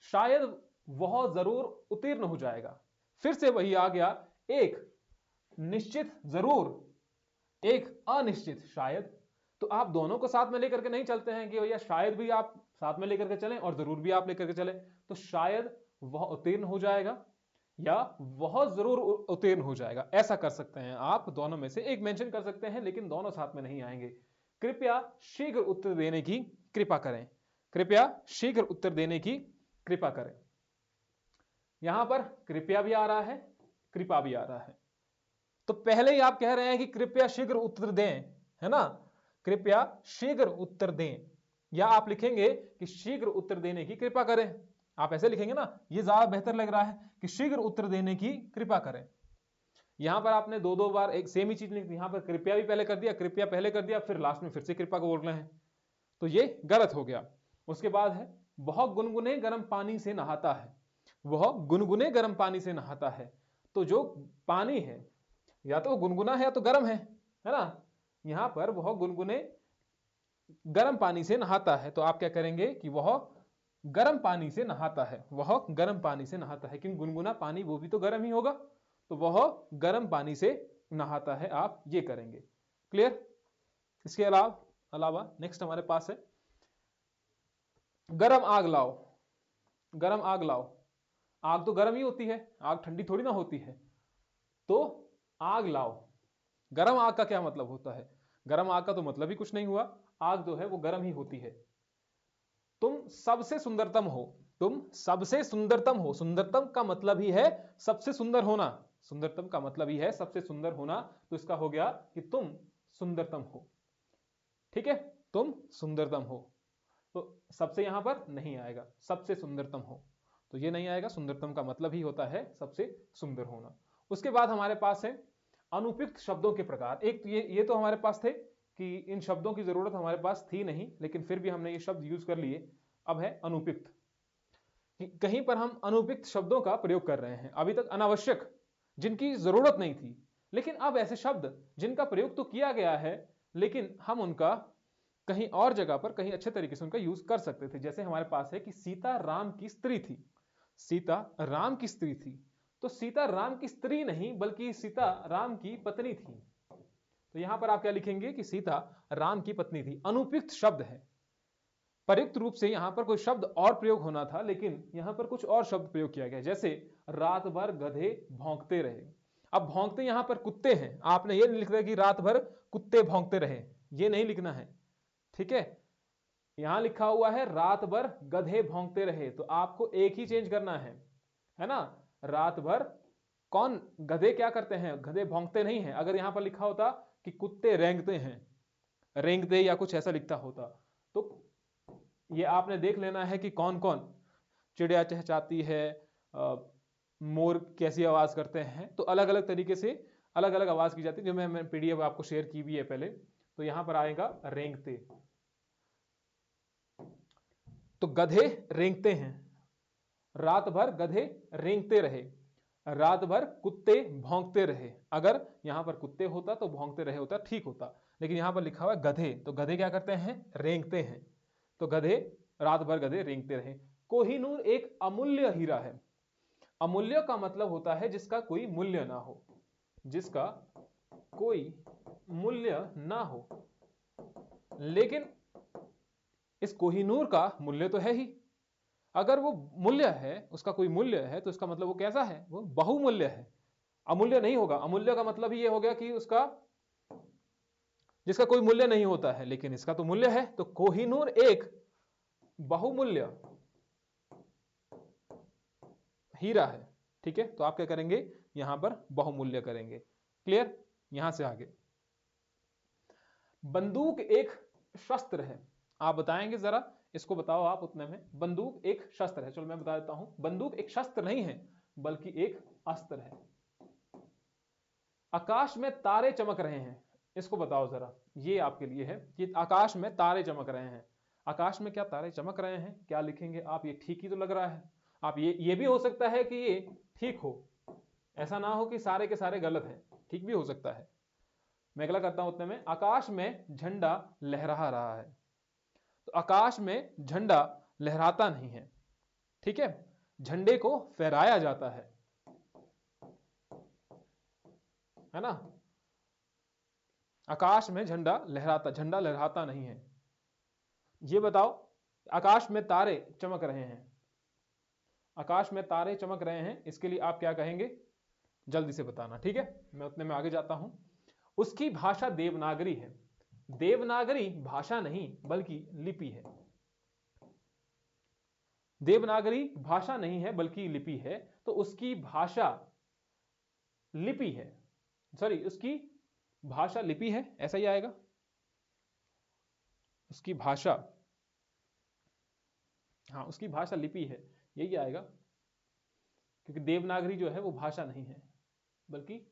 शायद वह जरूर उत्तीर्ण हो जाएगा, फिर से वही आ गया, एक निश्चित जरूर, एक अनिश्चित शायद। तो आप दोनों को साथ में लेकर के नहीं चलते हैं कि भैया शायद भी आप साथ में लेकर के चलें और जरूर भी आप लेकर के चलें। तो शायद वह उत्तीर्ण हो जाएगा या वह जरूर उत्तीर्ण हो जाएगा, ऐसा कर सकते हैं आप। दोनों में से एक मेंशन कर सकते हैं, लेकिन दोनों साथ में नहीं आएंगे। कृपया शीघ्र उत्तर देने की कृपा करें, कृपया शीघ्र उत्तर देने की कृपा करें। यहां पर कृपया भी आ रहा है, कृपा भी आ रहा है। तो पहले ही आप कह रहे हैं कि कृपया शीघ्र उत्तर दें, है ना, कृपया शीघ्र उत्तर दें, या आप लिखेंगे कि शीघ्र उत्तर देने की कृपा करें। आप ऐसे लिखेंगे ना, ये ज्यादा बेहतर लग रहा है कि शीघ्र उत्तर देने की कृपा करें। यहां पर आपने दो दो बार एक सेम ही चीज लिख दी, यहां पर कृपया भी पहले कर दिया, कृपया पहले कर दिया, फिर लास्ट में फिर से कृपा को बोल रहे हैं, तो ये गलत हो गया। उसके बाद है, वह गुनगुने गर्म पानी से नहाता है, वह गुनगुने गर्म पानी से नहाता है। तो जो पानी है या तो गुनगुना है या तो गर्म है ना। यहां पर वह गुनगुने गर्म पानी से नहाता है, तो आप क्या करेंगे कि वह गर्म पानी से नहाता है, वह गर्म पानी से नहाता है, क्योंकि गुनगुना पानी वो भी तो गर्म ही होगा, तो वह गर्म पानी से नहाता है, आप ये करेंगे। क्लियर। इसके अलावा नेक्स्ट हमारे पास है, गरम आग लाओ, गरम आग लाओ। आग तो गर्म ही होती है, आग ठंडी थोड़ी ना होती है। तो आग लाओ, गरम आग का क्या मतलब होता है, गरम आग का तो मतलब ही कुछ नहीं हुआ, आग जो है वो गर्म ही होती है। तुम सबसे सुंदरतम हो, तुम सबसे सुंदरतम हो, सुंदरतम का मतलब ही है सबसे सुंदर होना, सुंदरतम का मतलब ही है सबसे सुंदर होना। तो इसका हो गया कि तुम सुंदरतम हो, ठीक है, तुम सुंदरतम हो। तो सबसे यहां पर नहीं आएगा, सबसे सुंदरतम हो, तो ये नहीं आएगा। सुंदरतम का मतलब ही होता है सबसे सुंदर होना। उसके बाद हमारे पास है अनुपयुक्त शब्दों के प्रकार। एक तो ये तो हमारे पास थे कि इन शब्दों की जरूरत हमारे पास थी नहीं, लेकिन फिर भी हमने ये शब्द यूज कर लिए। अब है अनुपयुक्त, कहीं पर हम अनुपयुक्त शब्दों का प्रयोग कर रहे हैं। अभी तक अनावश्यक, जिनकी जरूरत नहीं थी, लेकिन अब ऐसे शब्द जिनका प्रयोग तो किया गया है, लेकिन हम उनका कहीं और जगह पर कहीं अच्छे तरीके से उनका यूज कर सकते थे। जैसे हमारे पास है कि सीता राम की स्त्री थी, सीता राम की स्त्री थी। तो सीता राम की स्त्री नहीं बल्कि सीता राम की पत्नी थी। तो यहां पर आप क्या लिखेंगे कि सीता राम की पत्नी थी, अनुपयुक्त शब्द है। प्रयुक्त रूप से यहां पर कोई शब्द और प्रयोग होना था, लेकिन यहां पर कुछ और शब्द प्रयोग किया गया, जैसे रात भर गधे भौंकते रहे। अब भौंकते यहां पर कुत्ते हैं, आपने ये नहीं लिख दिया कि रात भर कुत्ते भौंकते रहे, ये नहीं लिखना है, ठीक है। यहां लिखा हुआ है रात भर गधे भौंकते रहे, तो आपको एक ही चेंज करना है ना। रात भर कौन, गधे क्या करते हैं, गधे भौंकते नहीं है। अगर यहां पर लिखा होता कि कुत्ते रेंगते हैं, रेंगते या कुछ ऐसा लिखता होता, तो ये आपने देख लेना है कि कौन कौन, चिड़िया चहचहाती है, मोर कैसी आवाज करते हैं। तो अलग अलग तरीके से अलग अलग आवाज की जाती है, जो मैंने पीडीएफ आपको शेयर की भी है पहले। तो यहां पर आएगा रेंगते, तो गधे रेंगते हैं, रात भर गधे रेंगते रहे, रात भर कुत्ते भौंकते रहे। अगर यहां पर कुत्ते होता तो भौंकते रहे होता, ठीक होता, लेकिन यहां पर लिखा हुआ है गधे, तो गधे क्या करते हैं, रेंगते हैं। तो गधे, रात भर गधे रेंगते रहे। कोहिनूर एक अमूल्य हीरा है। अमूल्य का मतलब होता है जिसका कोई मूल्य ना हो, जिसका कोई मूल्य ना हो, लेकिन इस कोहिनूर का मूल्य तो है ही। अगर वो मूल्य है, उसका कोई मूल्य है, तो इसका मतलब वो कैसा है, वो बहुमूल्य है। अमूल्य नहीं होगा। अमूल्य का मतलब ही ये हो गया कि उसका, जिसका कोई मूल्य नहीं होता है, लेकिन इसका तो मूल्य है। तो कोहिनूर एक बहुमूल्य हीरा है। ठीक है, तो आप क्या करेंगे, यहां पर बहुमूल्य करेंगे। क्लियर। यहां से आगे, बंदूक एक शस्त्र है। आप बताएंगे जरा, इसको बताओ आप उतने में। बंदूक एक शस्त्र है, चलो मैं बता देता हूं। बंदूक एक शस्त्र नहीं है, बल्कि एक अस्त्र है। आकाश में तारे चमक रहे हैं, इसको बताओ जरा। ये आपके लिए है कि आकाश में तारे चमक रहे हैं। आकाश में क्या तारे चमक रहे हैं, क्या लिखेंगे आप? ये ठीक ही तो लग रहा है। आप ये भी हो सकता है कि ये ठीक हो, ऐसा ना हो कि सारे के सारे गलत हैं, ठीक भी हो सकता है। मैं अगला करता हूं उतने में। आकाश में झंडा लहरा रहा है। तो आकाश में झंडा लहराता नहीं है, ठीक है, झंडे को फहराया जाता है ना। आकाश में झंडा लहराता नहीं है। ये बताओ, आकाश में तारे चमक रहे हैं, आकाश में तारे चमक रहे हैं, इसके लिए आप क्या कहेंगे, जल्दी से बताना। ठीक है, मैं उतने में आगे जाता हूं। उसकी भाषा देवनागरी है। देवनागरी भाषा नहीं बल्कि लिपि है। देवनागरी भाषा नहीं है बल्कि लिपि है। तो उसकी भाषा लिपि है, सॉरी, उसकी भाषा लिपि है, ऐसा ही आएगा। उसकी भाषा, हाँ, उसकी भाषा लिपि है, यही आएगा। क्योंकि देवनागरी जो है वो भाषा नहीं है बल्कि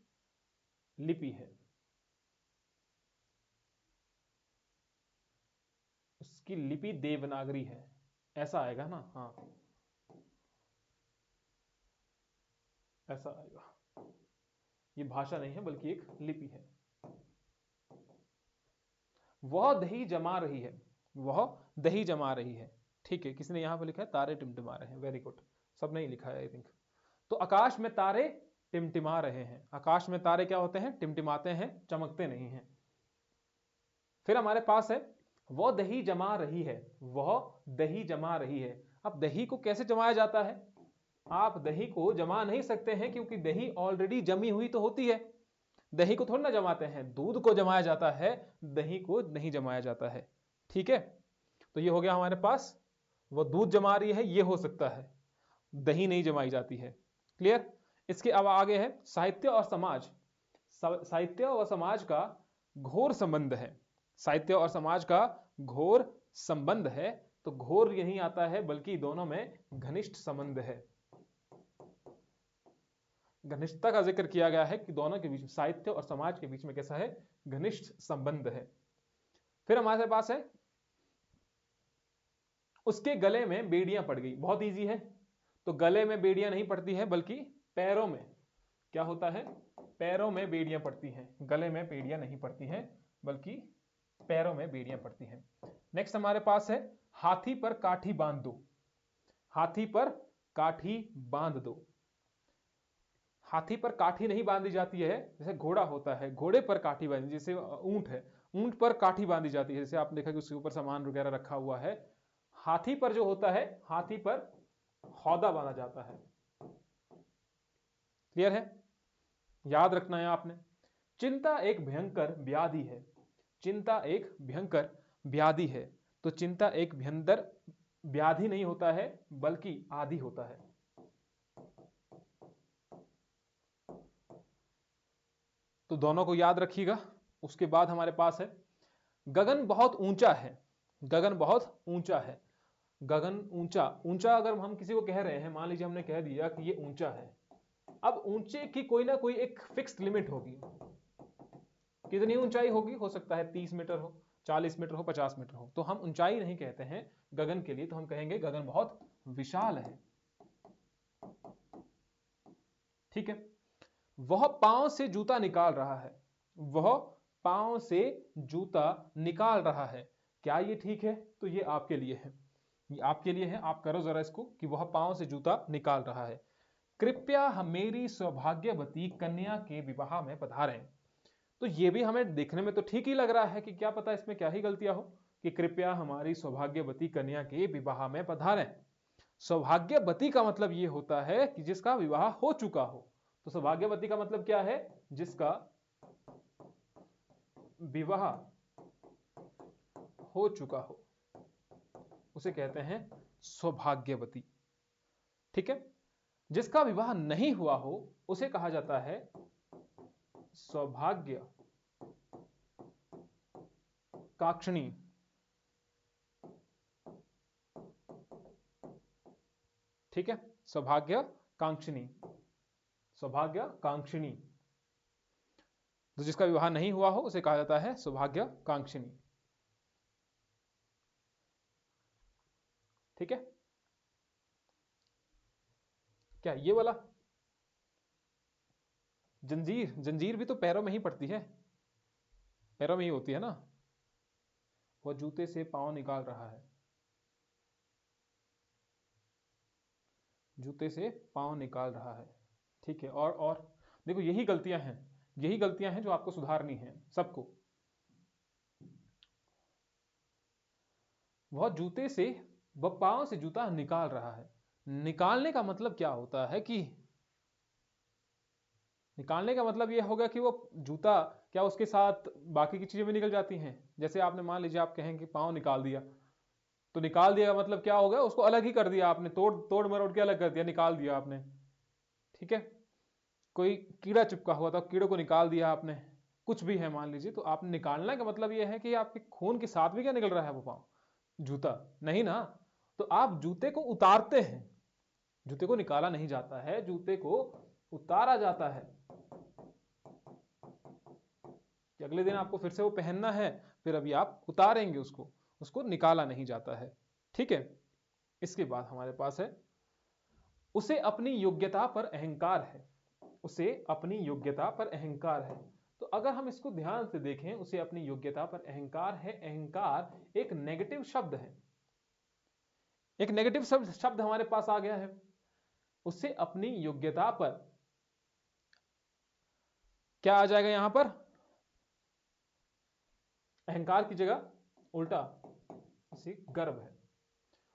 लिपि है। उसकी लिपि देवनागरी है, ऐसा आएगा ना। हाँ, ऐसा आएगा। ये भाषा नहीं है बल्कि एक लिपि है। वह दही जमा रही है, वह दही जमा रही है। ठीक है, किसी ने यहां पर लिखा है तारे टिमटिमा रहे हैं, वेरी गुड। सब नहीं लिखा है आई थिंक। तो आकाश में तारे टिमटिमा रहे हैं। आकाश में तारे क्या होते हैं, टिमटिमाते हैं, चमकते नहीं हैं। फिर हमारे पास है, वह दही जमा रही है, वह दही जमा रही है। अब दही को कैसे जमाया जाता है? आप दही को जमा नहीं सकते हैं, क्योंकि दही ऑलरेडी जमी हुई तो होती है। दही को थोड़ा ना जमाते हैं, दूध को जमाया जाता है, दही को नहीं जमाया जाता है। ठीक है, तो ये हो गया हमारे पास, वो दूध जमा रही है, ये हो सकता है, दही नहीं जमाई जाती है। क्लियर। इसके अब आगे है साहित्य और समाज। साहित्य और समाज का घोर संबंध है। साहित्य और समाज का घोर संबंध है। तो घोर यही आता है, बल्कि दोनों में घनिष्ठ संबंध है। घनिष्ठता का जिक्र किया गया है कि दोनों के बीच, साहित्य और समाज के बीच में कैसा है, घनिष्ठ संबंध है। फिर हमारे पास है, उसके गले में बेड़ियां पड़ गई। बहुत इजी है। तो गले में बेड़ियां नहीं पड़ती है, बल्कि पैरों में क्या होता है, पैरों में बेड़ियां पड़ती हैं। गले में बेड़ियां नहीं पड़ती हैं, बल्कि पैरों में बेड़ियां पड़ती हैं। नेक्स्ट हमारे पास है, हाथी पर काठी बांध दो। हाथी पर काठी बांध दो। हाथी पर काठी नहीं बांधी जाती है, जैसे घोड़ा होता है, घोड़े पर काठी बांधी, जैसे ऊंट है, ऊंट पर काठी बांधी जाती है, जैसे आपने देखा कि उसके ऊपर सामान वगैरह रखा हुआ है। हाथी पर जो होता है, हाथी पर हौदा बांधा जाता है। क्लियर है, याद रखना है आपने। चिंता एक भयंकर व्याधि है। चिंता एक भयंकर व्याधि है। तो चिंता एक भयंकर व्याधि नहीं होता है, बल्कि आदि होता है। तो दोनों को याद रखिएगा। उसके बाद हमारे पास है, गगन बहुत ऊंचा है। गगन बहुत ऊंचा है। गगन ऊंचा, ऊंचा अगर हम किसी को कह रहे हैं, मान लीजिए हमने कह दिया कि ये ऊंचा है। अब ऊंचे की कोई ना कोई एक फिक्स्ड लिमिट होगी। कितनी ऊंचाई होगी, हो सकता है 30 मीटर हो, 40 मीटर हो, 50 मीटर हो। तो हम ऊंचाई नहीं कहते हैं गगन के लिए, तो हम कहेंगे गगन बहुत विशाल है। ठीक है। वह पांव से जूता निकाल रहा है। वह पांव से जूता निकाल रहा है। क्या ये ठीक है? तो ये आपके लिए है, ये आपके लिए है। आप करो जरा इसको, कि वह पांव से जूता निकाल रहा है। कृपया मेरी सौभाग्यवती कन्या के विवाह में पधारें। तो ये भी हमें देखने में तो ठीक ही लग रहा है कि क्या पता इसमें क्या ही गलतियां हो, कि कृपया हमारी सौभाग्यवती कन्या के विवाह में पधारें। सौभाग्यवती का मतलब ये होता है कि जिसका विवाह हो चुका हो। तो सौभाग्यवती का मतलब क्या है? जिसका विवाह हो चुका हो उसे कहते हैं सौभाग्यवती। ठीक है। जिसका विवाह नहीं हुआ हो उसे कहा जाता है सौभाग्य काक्षणी। ठीक है, सौभाग्य कांक्षिणी, सौभाग्य कांक्षिणी। तो जिसका विवाह नहीं हुआ हो उसे कहा जाता है सौभाग्य कांक्षिणी। ठीक है, क्या ये वाला जंजीर? जंजीर भी तो पैरों में ही पड़ती है, पैरों में ही होती है ना। वह जूते से पांव निकाल रहा है, जूते से पांव निकाल रहा है। ठीक है, और देखो यही गलतियां हैं, यही गलतियां हैं जो आपको सुधारनी है सबको। वह जूते से, वह पांव से जूता निकाल रहा है। निकालने का मतलब क्या होता है कि निकालने का मतलब यह होगा कि वो जूता क्या उसके साथ बाकी की चीजें भी निकल जाती हैं। जैसे आपने मान लीजिए आप कहें कि पांव निकाल दिया, तो निकाल दिया का मतलब क्या होगा? उसको अलग ही कर दिया आपने, तोड़ तोड़ मरोड़ के अलग कर दिया, निकाल दिया आपने। ठीक है, कोई कीड़ा चिपका हुआ था, कीड़े को निकाल दिया आपने, कुछ भी है मान लीजिए, तो आपने निकालने का मतलब यह है कि आपके खून के साथ भी क्या निकल रहा है वो पांव, जूता नहीं ना। तो आप जूते को उतारते हैं, जूते को निकाला नहीं जाता है, जूते को उतारा जाता है कि अगले दिन आपको फिर से वो पहनना है, फिर अभी आप उतारेंगे उसको, उसको निकाला नहीं जाता है। ठीक है, इसके बाद हमारे पास है उसे अपनी योग्यता पर अहंकार है। उसे अपनी योग्यता पर अहंकार है। तो अगर हम इसको ध्यान से देखें, उसे अपनी योग्यता पर अहंकार है, अहंकार एक नेगेटिव शब्द है, एक नेगेटिव शब्द हमारे पास आ गया है। उसे अपनी योग्यता पर क्या आ जाएगा यहां पर? अहंकार की जगह उल्टा उसे गर्व है,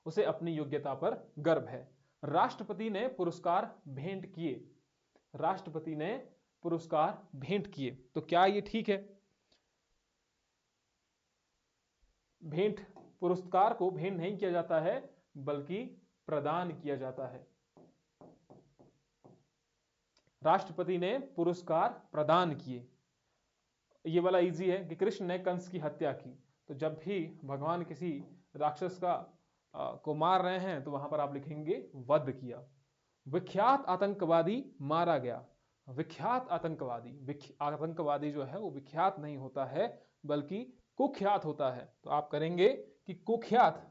उसे अपनी योग्यता पर गर्व है। राष्ट्रपति ने पुरस्कार भेंट किए, राष्ट्रपति ने पुरस्कार भेंट किए, तो क्या ये ठीक है? भेंट, पुरस्कार को भेंट नहीं किया जाता है बल्कि प्रदान किया जाता है। राष्ट्रपति ने पुरस्कार प्रदान किए। ये वाला इजी है कि कृष्ण ने कंस की हत्या की, तो जब भी भगवान किसी राक्षस को मार रहे हैं तो वहां पर आप लिखेंगे वध किया। विख्यात आतंकवादी मारा गया। विख्यात आतंकवादी, आतंकवादी जो है वो विख्यात नहीं होता है बल्कि कुख्यात होता है। तो आप करेंगे कि कुख्यात,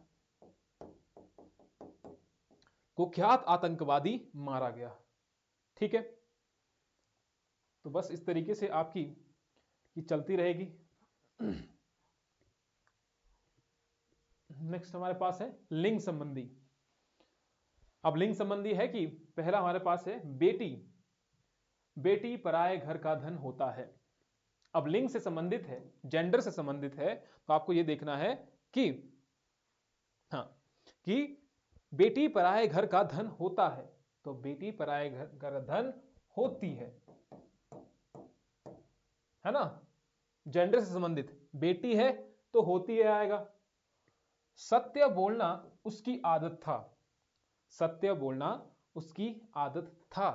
कुख्यात आतंकवादी मारा गया। ठीक है, तो बस इस तरीके से आपकी ये चलती रहेगी। नेक्स्ट हमारे पास है लिंग संबंधी। अब लिंग संबंधी है कि पहला हमारे पास है बेटी, बेटी पराए घर का धन होता है। अब लिंग से संबंधित है, जेंडर से संबंधित है, तो आपको यह देखना है कि हाँ, कि बेटी पराए घर का धन होता है, तो बेटी पराए घर का धन होती है ना। जेंडर से संबंधित बेटी है तो होती है आएगा। सत्य बोलना उसकी आदत था, सत्य बोलना उसकी आदत था,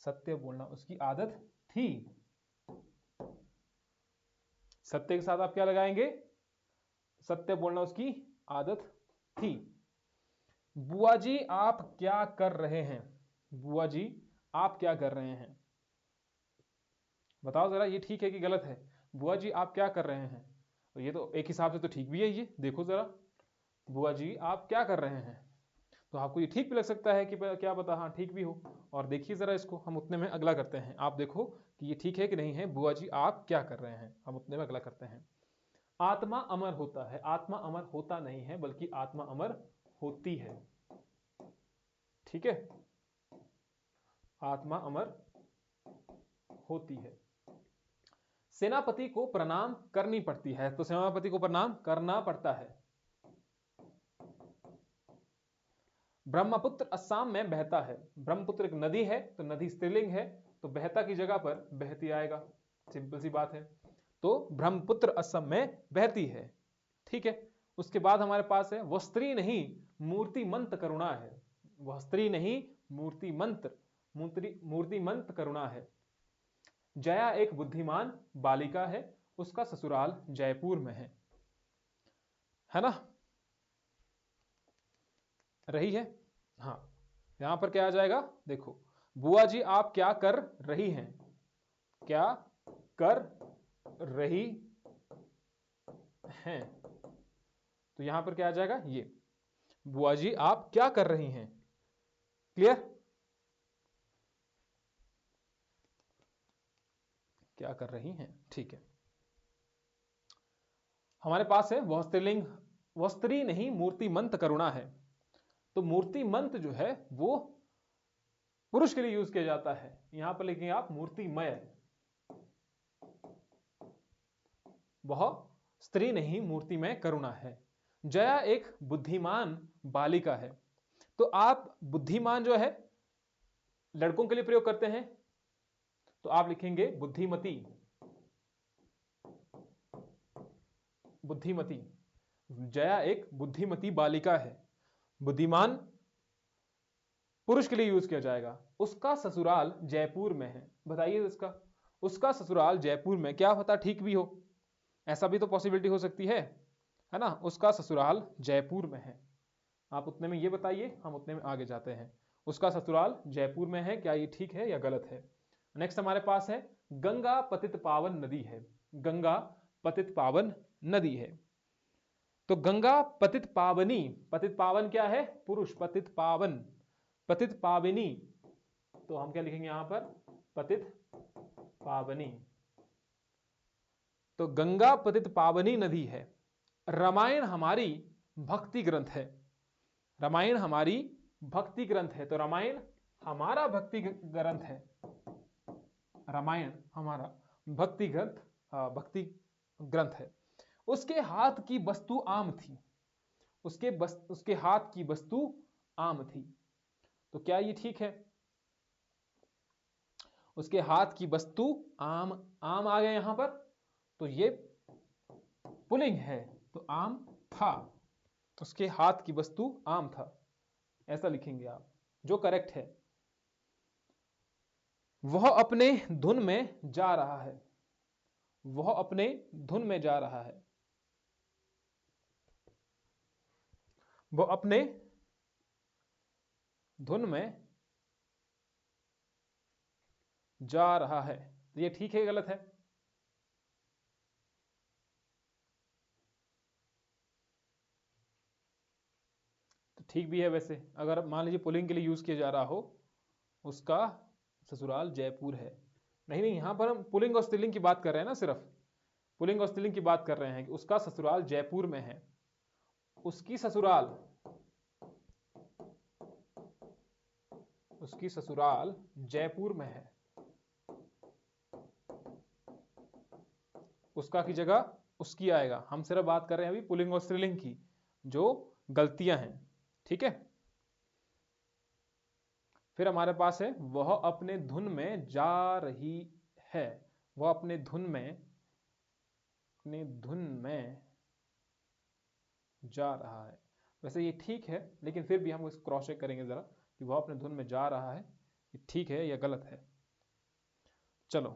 सत्य बोलना उसकी आदत थी। सत्य के साथ आप क्या लगाएंगे? सत्य बोलना उसकी आदत थी। बुआ जी आप क्या कर रहे हैं? बुआ जी आप क्या कर रहे हैं? बताओ जरा, ये ठीक है कि गलत है? बुआ जी आप क्या कर रहे हैं, तो ये तो एक हिसाब से तो ठीक भी है। ये देखो जरा, बुआ जी आप क्या कर रहे हैं, तो आपको ये ठीक भी लग सकता है कि क्या पता हाँ ठीक भी हो। और देखिए जरा इसको, हम उतने में अगला करते हैं, आप देखो कि ये ठीक है कि नहीं है। बुआ जी आप क्या कर रहे हैं, हम उतने में अगला करते हैं। आत्मा अमर होता है, आत्मा अमर होता नहीं है बल्कि आत्मा अमर होती है। ठीक है, आत्मा अमर होती है। सेनापति को प्रणाम करनी पड़ती है, तो सेनापति को प्रणाम करना पड़ता है। ब्रह्मपुत्र असम में बहता है। ब्रह्मपुत्र एक नदी है, तो नदी स्त्रीलिंग है, तो बहता की जगह पर बहती आएगा, सिंपल सी बात है। तो ब्रह्मपुत्र असम में बहती है, ठीक है। उसके बाद हमारे पास है वह स्त्री नहीं मूर्तिमंत करुणा है। वह स्त्री नहीं मूर्तिमंत करुणा है। जया एक बुद्धिमान बालिका है, उसका ससुराल जयपुर में है ना, रही है। हाँ, यहां पर क्या आ जाएगा, देखो, बुआ जी आप क्या कर रही हैं, क्या कर रही हैं, तो यहां पर क्या आ जाएगा, ये बुआ जी आप क्या कर रही हैं। क्लियर, क्या कर रही हैं, ठीक है। हमारे पास है वह स्त्रीलिंग, वह स्त्री नहीं मूर्तिमंत करुणा है। तो मूर्तिमंत जो है वो पुरुष के लिए यूज किया जाता है, यहां पर लिखेंगे आप मूर्तिमय। वह स्त्री नहीं मूर्तिमय करुणा है। जया एक बुद्धिमान बालिका है। तो आप बुद्धिमान जो है लड़कों के लिए प्रयोग करते हैं, तो आप लिखेंगे बुद्धिमती। बुद्धिमती, जया एक बुद्धिमती बालिका है। बुद्धिमान पुरुष के लिए यूज किया जाएगा। उसका ससुराल जयपुर में है। बताइए उसका ससुराल जयपुर में, क्या पता ठीक भी हो, ऐसा भी तो पॉसिबिलिटी हो सकती है ना। उसका ससुराल जयपुर में है। आप उतने में ये बताइए, हम उतने में आगे जाते हैं। उसका ससुराल जयपुर में है, क्या ये ठीक है या गलत है। नेक्स्ट हमारे पास है गंगा पतित पावन नदी है। गंगा पतित पावन नदी है। तो गंगा पतित पावनी, पतित पावन क्या है, पुरुष, पतित पावन, पतित पावनी, तो हम क्या लिखेंगे यहां पर, पतित पावनी। तो गंगा पतित पावनी नदी है। रामायण हमारी भक्ति ग्रंथ है। रामायण हमारी भक्ति ग्रंथ है, तो रामायण हमारा भक्ति ग्रंथ है। रामायण हमारा भक्ति ग्रंथ है। उसके हाथ की वस्तु आम थी। उसके हाथ की वस्तु आम थी, तो क्या ये ठीक है। उसके हाथ की वस्तु आम, आम आ गया यहां पर, तो ये पुल्लिंग है, तो आम था। उसके हाथ की वस्तु आम था, ऐसा लिखेंगे आप, जो करेक्ट है। वह अपने धुन में जा रहा है। वह अपने धुन में जा रहा है। वह अपने धुन में जा रहा है, तो ये ठीक है गलत है। तो ठीक भी है वैसे, अगर मान लीजिए पुल्लिंग के लिए यूज किया जा रहा हो, उसका ससुराल जयपुर है। नहीं, यहां पर हम पुल्लिंग और स्त्रीलिंग की बात कर रहे हैं ना, सिर्फ पुल्लिंग और स्त्रीलिंग की बात कर रहे हैं कि उसका ससुराल जयपुर में है। उसकी ससुराल जयपुर में है। उसका की जगह उसकी आएगा। हम सिर्फ बात कर रहे हैं अभी पुल्लिंग और स्त्रीलिंग की, जो गलतियां हैं, ठीक है। फिर हमारे पास है वह अपने धुन में जा रही है। वह अपने धुन में जा रहा है। वैसे ये ठीक है, लेकिन फिर भी हम इसको क्रॉस चेक करेंगे जरा कि वह अपने धुन में जा रहा है, ये ठीक है या गलत है। चलो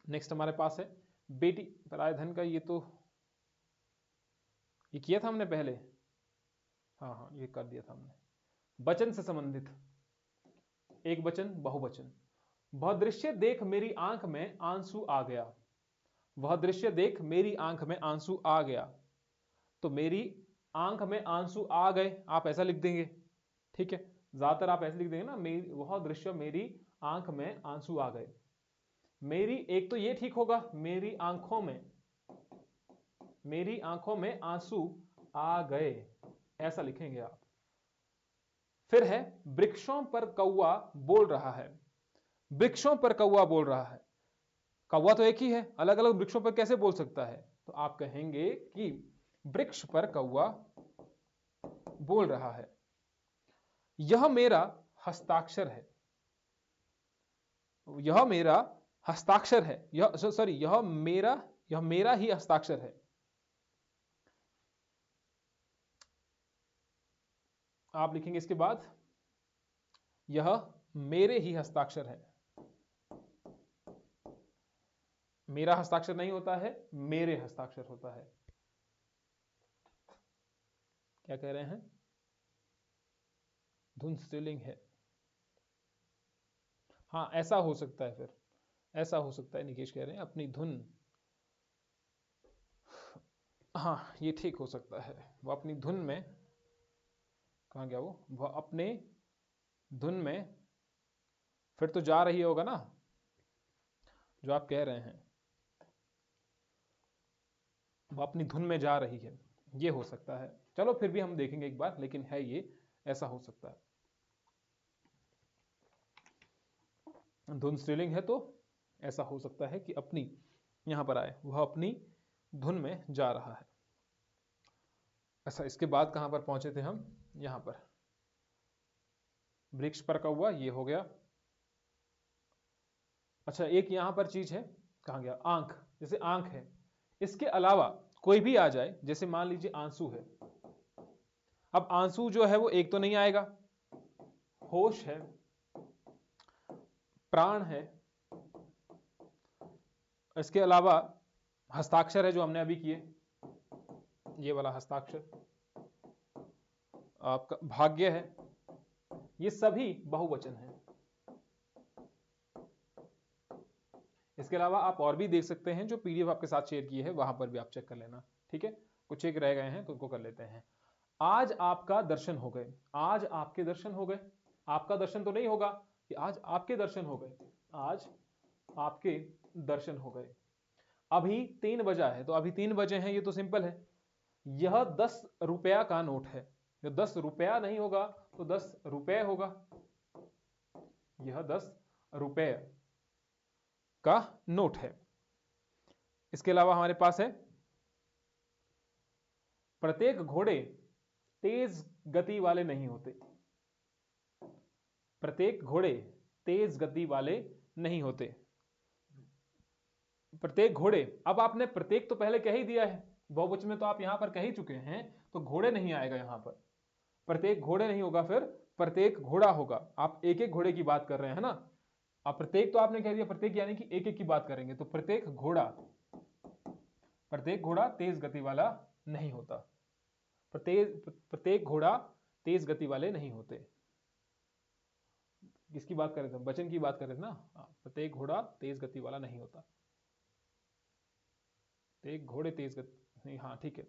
नेक्स्ट हमारे पास है बेटी पराय धन का। ये किया था हमने पहले, हाँ ये कर दिया था हमने। वचन से संबंधित, एक वचन बहुवचन। वह दृश्य देख मेरी आंख में आंसू आ गया। वह दृश्य देख मेरी आंख में आंसू आ गया, तो मेरी आंख में आंसू आ गए आप ऐसा लिख देंगे, ठीक है। ज्यादातर आप ऐसे लिख देंगे ना, वह दृश्य मेरी आंख में आंसू आ गए। मेरी, एक तो ये ठीक होगा, मेरी आंखों में आंसू आ गए, ऐसा लिखेंगे आप। फिर है वृक्षों पर कौवा बोल रहा है। वृक्षों पर कौवा बोल रहा है। कौवा तो एक ही है, अलग अलग वृक्षों पर कैसे बोल सकता है? तो आप कहेंगे कि वृक्ष पर कौवा बोल रहा है। यह मेरा हस्ताक्षर है, यह मेरा हस्ताक्षर है, यह मेरा ही हस्ताक्षर है। आप लिखेंगे इसके बाद, यह मेरे ही हस्ताक्षर है। मेरा हस्ताक्षर नहीं होता है, मेरे हस्ताक्षर होता है। क्या कह रहे हैं? धुन स्त्रीलिंग है। हाँ, ऐसा हो सकता है, फिर ऐसा हो सकता है। निकेश कह रहे हैं अपनी धुन, हाँ ये ठीक हो सकता है। वो अपनी धुन में, कहाँ गया वो अपने धुन में, फिर तो जा रही होगा ना, जो आप कह रहे हैं वो अपनी धुन में जा रही है, ये हो सकता है। चलो फिर भी हम देखेंगे एक बार, लेकिन है ये, ऐसा हो सकता है। धुन स्त्रीलिंग है तो ऐसा हो सकता है कि अपनी यहां पर आए, वह अपनी धुन में जा रहा है। ऐसा, इसके बाद कहां पर पहुंचे थे हम? यहां पर वृक्ष पर कौवा, ये हो गया। अच्छा, एक यहां पर चीज है, कहां गया? आंख। जैसे आंख है, इसके अलावा कोई भी आ जाए, जैसे मान लीजिए आंसू है। अब आंसू जो है वो एक तो नहीं आएगा, होश है, प्राण है, इसके अलावा हस्ताक्षर है जो हमने अभी किए, ये वाला हस्ताक्षर, आपका भाग्य है, ये सभी बहुवचन है। इसके अलावा आप और भी देख सकते हैं, जो पीडीएफ आपके साथ शेयर की है वहां पर भी आप चेक कर लेना, ठीक है। कुछ एक रह गए हैं तो उनको कर लेते हैं। आज आपका दर्शन हो गए, आज आपके दर्शन हो गए। आपका दर्शन तो नहीं होगा कि आज आपके दर्शन हो गए, आज आपके दर्शन हो गए। अभी 3 बजा है, तो अभी 3 बजे हैं, ये तो सिंपल है। यह 10 रुपया का नोट है, यह 10 रुपया नहीं होगा तो 10 रुपए होगा। यह 10 रुपए का नोट है। इसके अलावा हमारे पास है, प्रत्येक घोड़े तेज गति वाले नहीं होते। प्रत्येक घोड़े तेज गति वाले नहीं होते। प्रत्येक घोड़े, अब आपने प्रत्येक तो पहले कह ही दिया है, बहुवचन में तो आप यहां पर कह ही चुके हैं, तो घोड़े नहीं आएगा यहां पर। प्रत्येक घोड़े नहीं होगा, फिर प्रत्येक घोड़ा होगा। आप एक एक घोड़े की बात कर रहे हैं ना। अब प्रत्येक तो आपने कह दिया, प्रत्येक यानी कि एक एक की बात करेंगे, तो प्रत्येक घोड़ा तेज गति वाला नहीं होता। प्रत्येक घोड़ा तेज गति वाले नहीं होते। किसकी बात कर रहे थे? वचन की बात कर रहे थे ना। प्रत्येक घोड़ा तेज गति वाला नहीं होता। प्रत्येक घोड़े तेज गति नहीं, हाँ ठीक है।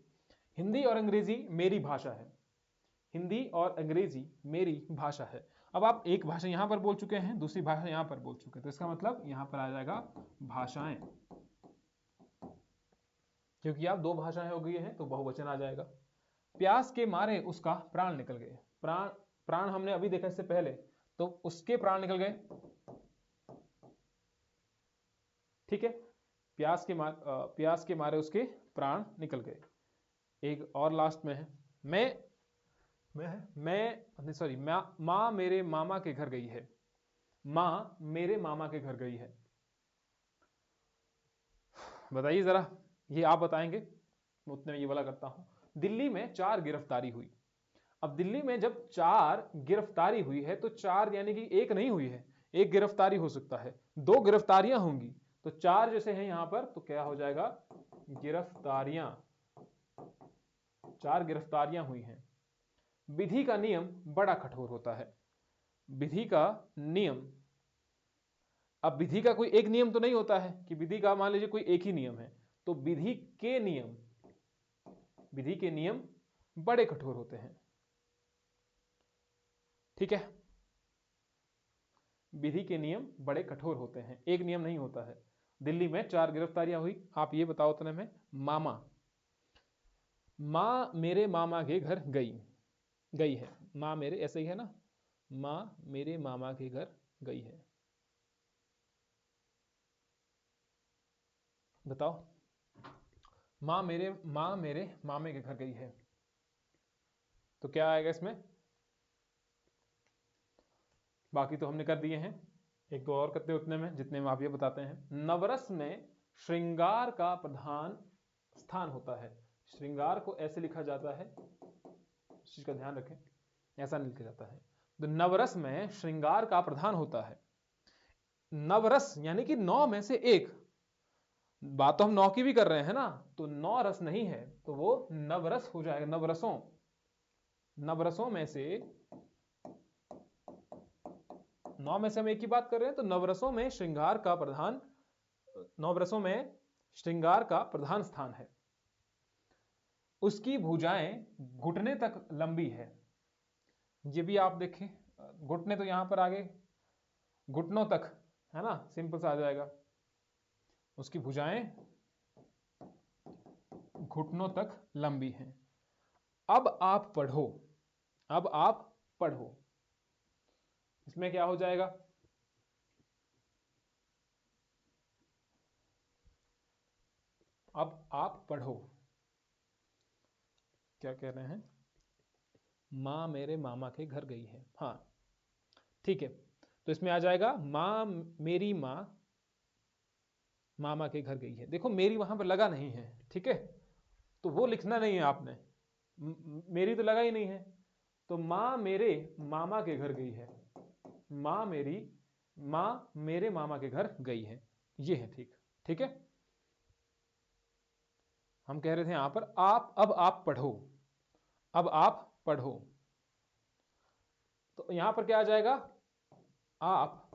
हिंदी और अंग्रेजी मेरी भाषा है, हिंदी और अंग्रेजी मेरी भाषा है। अब आप एक भाषा यहां पर बोल चुके हैं, दूसरी भाषा यहां पर बोल चुके हैं, तो इसका मतलब यहां पर आ जाएगा भाषाएं। क्योंकि आप 2 भाषाएं हो गई हैं तो बहुवचन आ जाएगा। प्यास के मारे उसका प्राण निकल गए। प्राण हमने अभी देखा इससे पहले, तो उसके प्राण निकल गए, ठीक है। प्यास के मारे उसके प्राण निकल गए। एक और लास्ट में है, माँ मेरे मामा के घर गई है। माँ मेरे मामा के घर गई है। बताइए जरा, ये आप बताएंगे, उतने में ये वाला करता हूं। दिल्ली में 4 गिरफ्तारी हुई। अब दिल्ली में जब 4 गिरफ्तारी हुई है, तो 4 यानी कि एक नहीं हुई है, एक गिरफ्तारी हो सकता है, 2 गिरफ्तारियां होंगी, तो 4 जैसे हैं यहां पर, तो क्या हो जाएगा? गिरफ्तारियां। 4 गिरफ्तारियां हुई हैं। विधि का नियम बड़ा कठोर होता है। विधि का नियम, अब विधि का कोई एक नियम तो नहीं होता है कि विधि का मान लीजिए कोई एक ही नियम है, तो विधि के नियम बड़े कठोर होते हैं, ठीक है। विधि के नियम बड़े कठोर होते हैं, एक नियम नहीं होता है। दिल्ली में 4 गिरफ्तारियां हुई। आप ये बताओ उतने में, माँ मेरे मामा के घर गई है। माँ मेरे, ऐसे ही है ना, माँ मेरे मामा के घर गई है। बताओ, माँ मेरे मामे के घर गई है, तो क्या आएगा इसमें? बाकी तो हमने कर दिए हैं, एक दो और करते हैं उतने में जितने में आप ये बताते हैं। नवरस में श्रृंगार का प्रधान स्थान होता है। श्रृंगार को ऐसे लिखा जाता है, इस चीज का ध्यान रखें, ऐसा नहीं लिखा जाता है। तो नवरस में श्रृंगार का प्रधान होता है। नवरस यानी कि 9 में से एक, बात तो हम 9 की भी कर रहे हैं ना, तो 9 रस नहीं है तो वो नवरस हो जाएगा। नवरसों में से 9 में से हम एक की बात कर रहे हैं, तो नवरसों में श्रृंगार का प्रधान, नवरसों में श्रृंगार का प्रधान स्थान है। उसकी भुजाएं घुटने तक लंबी है। ये भी आप देखें, घुटने तो यहां पर आगे घुटनों तक है ना, सिंपल सा आ जाएगा। उसकी भुजाएं घुटनों तक लंबी हैं। अब आप पढ़ो, अब आप पढ़ो, इसमें क्या हो जाएगा? अब आप पढ़ो, क्या कह रहे हैं? माँ मेरे मामा के घर गई है। हाँ ठीक है, तो इसमें आ जाएगा माँ मेरी माँ मामा के घर गई है। देखो मेरी वहां पर लगा नहीं है, ठीक है, तो वो लिखना नहीं है आपने, मेरी तो लगा ही नहीं है, तो माँ मेरे मामा के घर गई है। माँ मेरे मामा के घर गई है, ये है ठीक। ठीक है, हम कह रहे थे यहां पर आप, अब आप पढ़ो, अब आप पढ़ो, तो यहां पर क्या आ जाएगा? आप,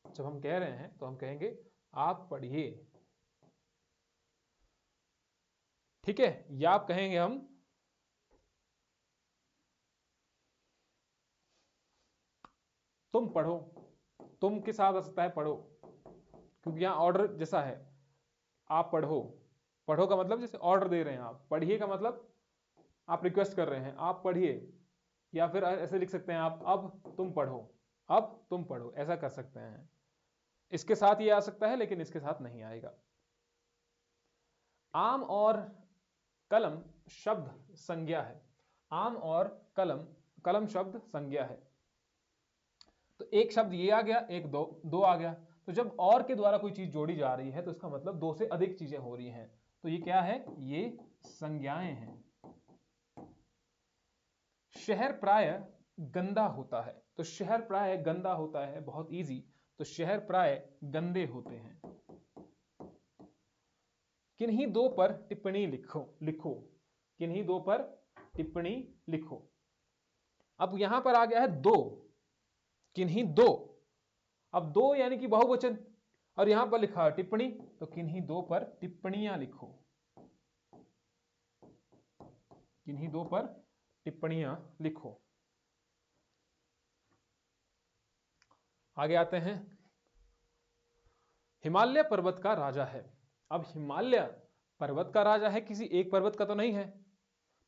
जब हम कह रहे हैं तो हम कहेंगे आप पढ़िए, ठीक है, या आप कहेंगे हम तुम पढ़ो, तुम के साथ आ सकता है पढ़ो, क्योंकि यहां ऑर्डर जैसा है। आप पढ़ो, पढ़ो का मतलब जैसे ऑर्डर दे रहे हैं आप, पढ़िए का मतलब आप रिक्वेस्ट कर रहे हैं आप पढ़िए, या फिर ऐसे लिख सकते हैं आप अब तुम पढ़ो, अब तुम पढ़ो, ऐसा कर सकते हैं। इसके साथ ये आ सकता है लेकिन इसके साथ नहीं आएगा। आम और कलम शब्द संज्ञा है। आम और कलम, कलम शब्द संज्ञा है। तो एक शब्द ये आ गया, एक दो आ गया, तो जब और के द्वारा कोई चीज जोड़ी जा रही है तो इसका मतलब दो से अधिक चीजें हो रही हैं, तो ये क्या है? ये संज्ञाएं हैं। शहर प्राय गंदा होता है, तो शहर प्राय गंदा होता है, बहुत इजी, तो शहर प्राय गंदे होते हैं। किन्हीं दो पर टिप्पणी लिखो, किन्हीं दो पर टिप्पणी लिखो। अब यहां पर आ गया है दो, किन्हीं दो, अब दो यानी कि बहुवचन, और यहां पर लिखा है टिप्पणी, तो किन्हीं दो पर टिप्पणियां लिखो, किन्हीं दो पर टिप्पणियां लिखो। आगे आते हैं, हिमालय पर्वत का राजा है। अब हिमालय पर्वत का राजा है, किसी एक पर्वत का तो नहीं है,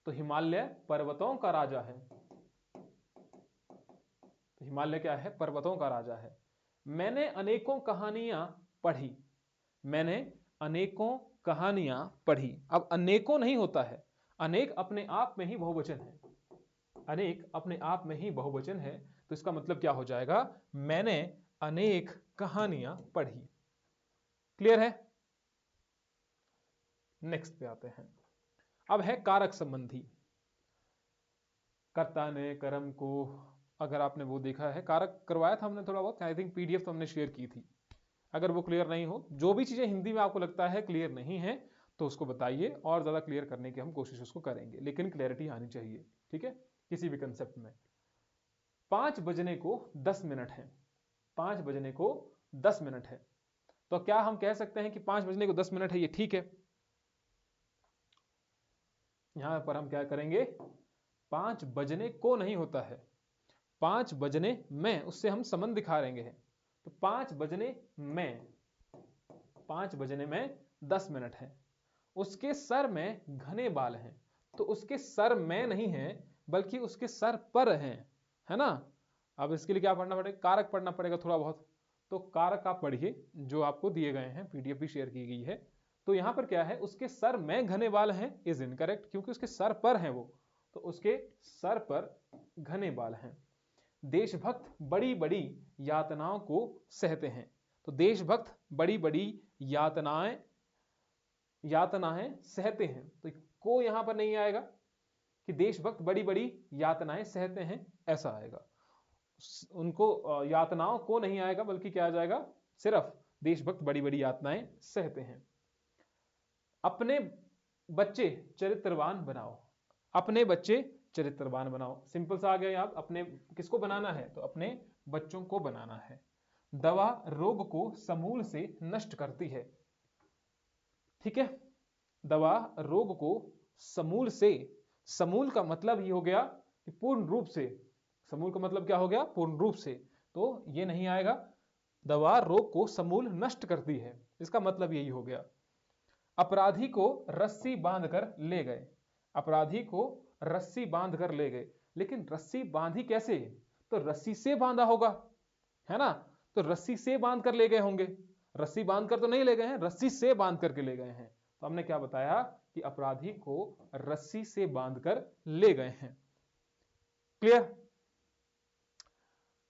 तो हिमालय पर्वतों का राजा है। तो हिमालय क्या है? पर्वतों का राजा है। मैंने अनेकों कहानियां पढ़ी, मैंने अनेकों कहानियां पढ़ी। अब अनेकों नहीं होता है, अनेक अपने आप में ही बहुवचन है, अनेक अपने आप में ही बहुवचन है, तो इसका मतलब क्या हो जाएगा? मैंने अनेक कहानियां पढ़ी। क्लियर है? नेक्स्ट पे आते हैं। अब है कारक संबंधी। कर्ता ने कर्म को, अगर आपने वो देखा है, कारक करवाया था हमने थोड़ा बहुत, आई थिंक पीडीएफ तो हमने शेयर की थी। अगर वो क्लियर नहीं हो, जो भी चीजें हिंदी में आपको लगता है क्लियर नहीं है, तो उसको बताइए और ज्यादा क्लियर करने की हम कोशिश उसको करेंगे, लेकिन क्लैरिटी आनी चाहिए, ठीक है, किसी भी कंसेप्ट में। 5 बजने को 10 मिनट है, 5 बजने को 10 मिनट है, तो क्या हम कह सकते हैं कि 5 बजने को 10 मिनट है, ये ठीक है? यहां पर हम क्या करेंगे? 5 बजने को नहीं होता है, 5 बजने में, उससे हम संबंध दिखा रहेंगे, तो 5 बजने में, 5 बजने में 10 मिनट है। उसके सर में घने बाल हैं, तो उसके सर में नहीं है बल्कि उसके सर पर हैं, है ना। अब इसके लिए क्या पढ़ना पड़ेगा? कारक पढ़ना पड़ेगा थोड़ा बहुत, तो कारक आप पढ़िए जो आपको दिए गए हैं, पीडीएफ भी शेयर की गई है, तो यहां पर क्या है, उसके सर में घने बाल हैं, इज इनकरेक्ट, क्योंकि उसके सर पर हैं वो, तो उसके सर पर घने बाल हैं। देशभक्त बड़ी बड़ी यातनाओं को सहते हैं, तो देशभक्त बड़ी बड़ी यातनाएं सहते हैं, तो को यहां पर नहीं आएगा कि देशभक्त बड़ी बड़ी यातनाएं सहते हैं, ऐसा आएगा। उनको यातनाओं को नहीं आएगा, बल्कि क्या आ जाएगा, सिर्फ देशभक्त बड़ी बड़ी यातनाएं सहते हैं। अपने बच्चे चरित्रवान बनाओ, अपने बच्चे चरित्रवान बनाओ, सिंपल सा आ गया। आप अपने किसको बनाना है, तो अपने बच्चों को बनाना है। दवा रोग को समूल से नष्ट करती है, ठीक है, दवा रोग को समूल से, समूल का मतलब ही हो गया कि पूर्ण रूप से, समूल का मतलब क्या हो गया, पूर्ण रूप से, तो ये नहीं आएगा। दवा रोग को समूल नष्ट करती है, इसका मतलब यही हो गया। अपराधी को रस्सी बांधकर ले गए, अपराधी को रस्सी बांधकर ले गए, लेकिन रस्सी बांधी कैसे, तो रस्सी से बांधा होगा, है ना, तो रस्सी से बांध कर ले गए होंगे, रस्सी बांध कर तो नहीं ले गए हैं, रस्सी से बांध करके ले गए हैं। तो हमने क्या बताया कि अपराधी को रस्सी से बांधकर ले गए हैं। क्लियर।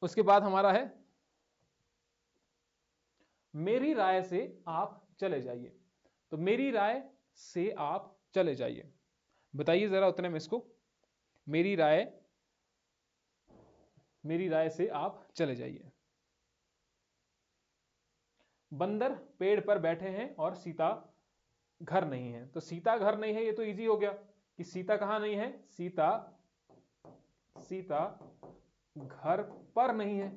उसके बाद हमारा है, मेरी राय से आप चले जाइए, तो मेरी राय से आप चले जाइए, बताइए जरा उतने में इसको, मेरी राय से आप चले जाइए। बंदर पेड़ पर बैठे हैं और सीता घर नहीं है, तो सीता घर नहीं है, ये तो इजी हो गया कि सीता कहां नहीं है, सीता घर पर नहीं है,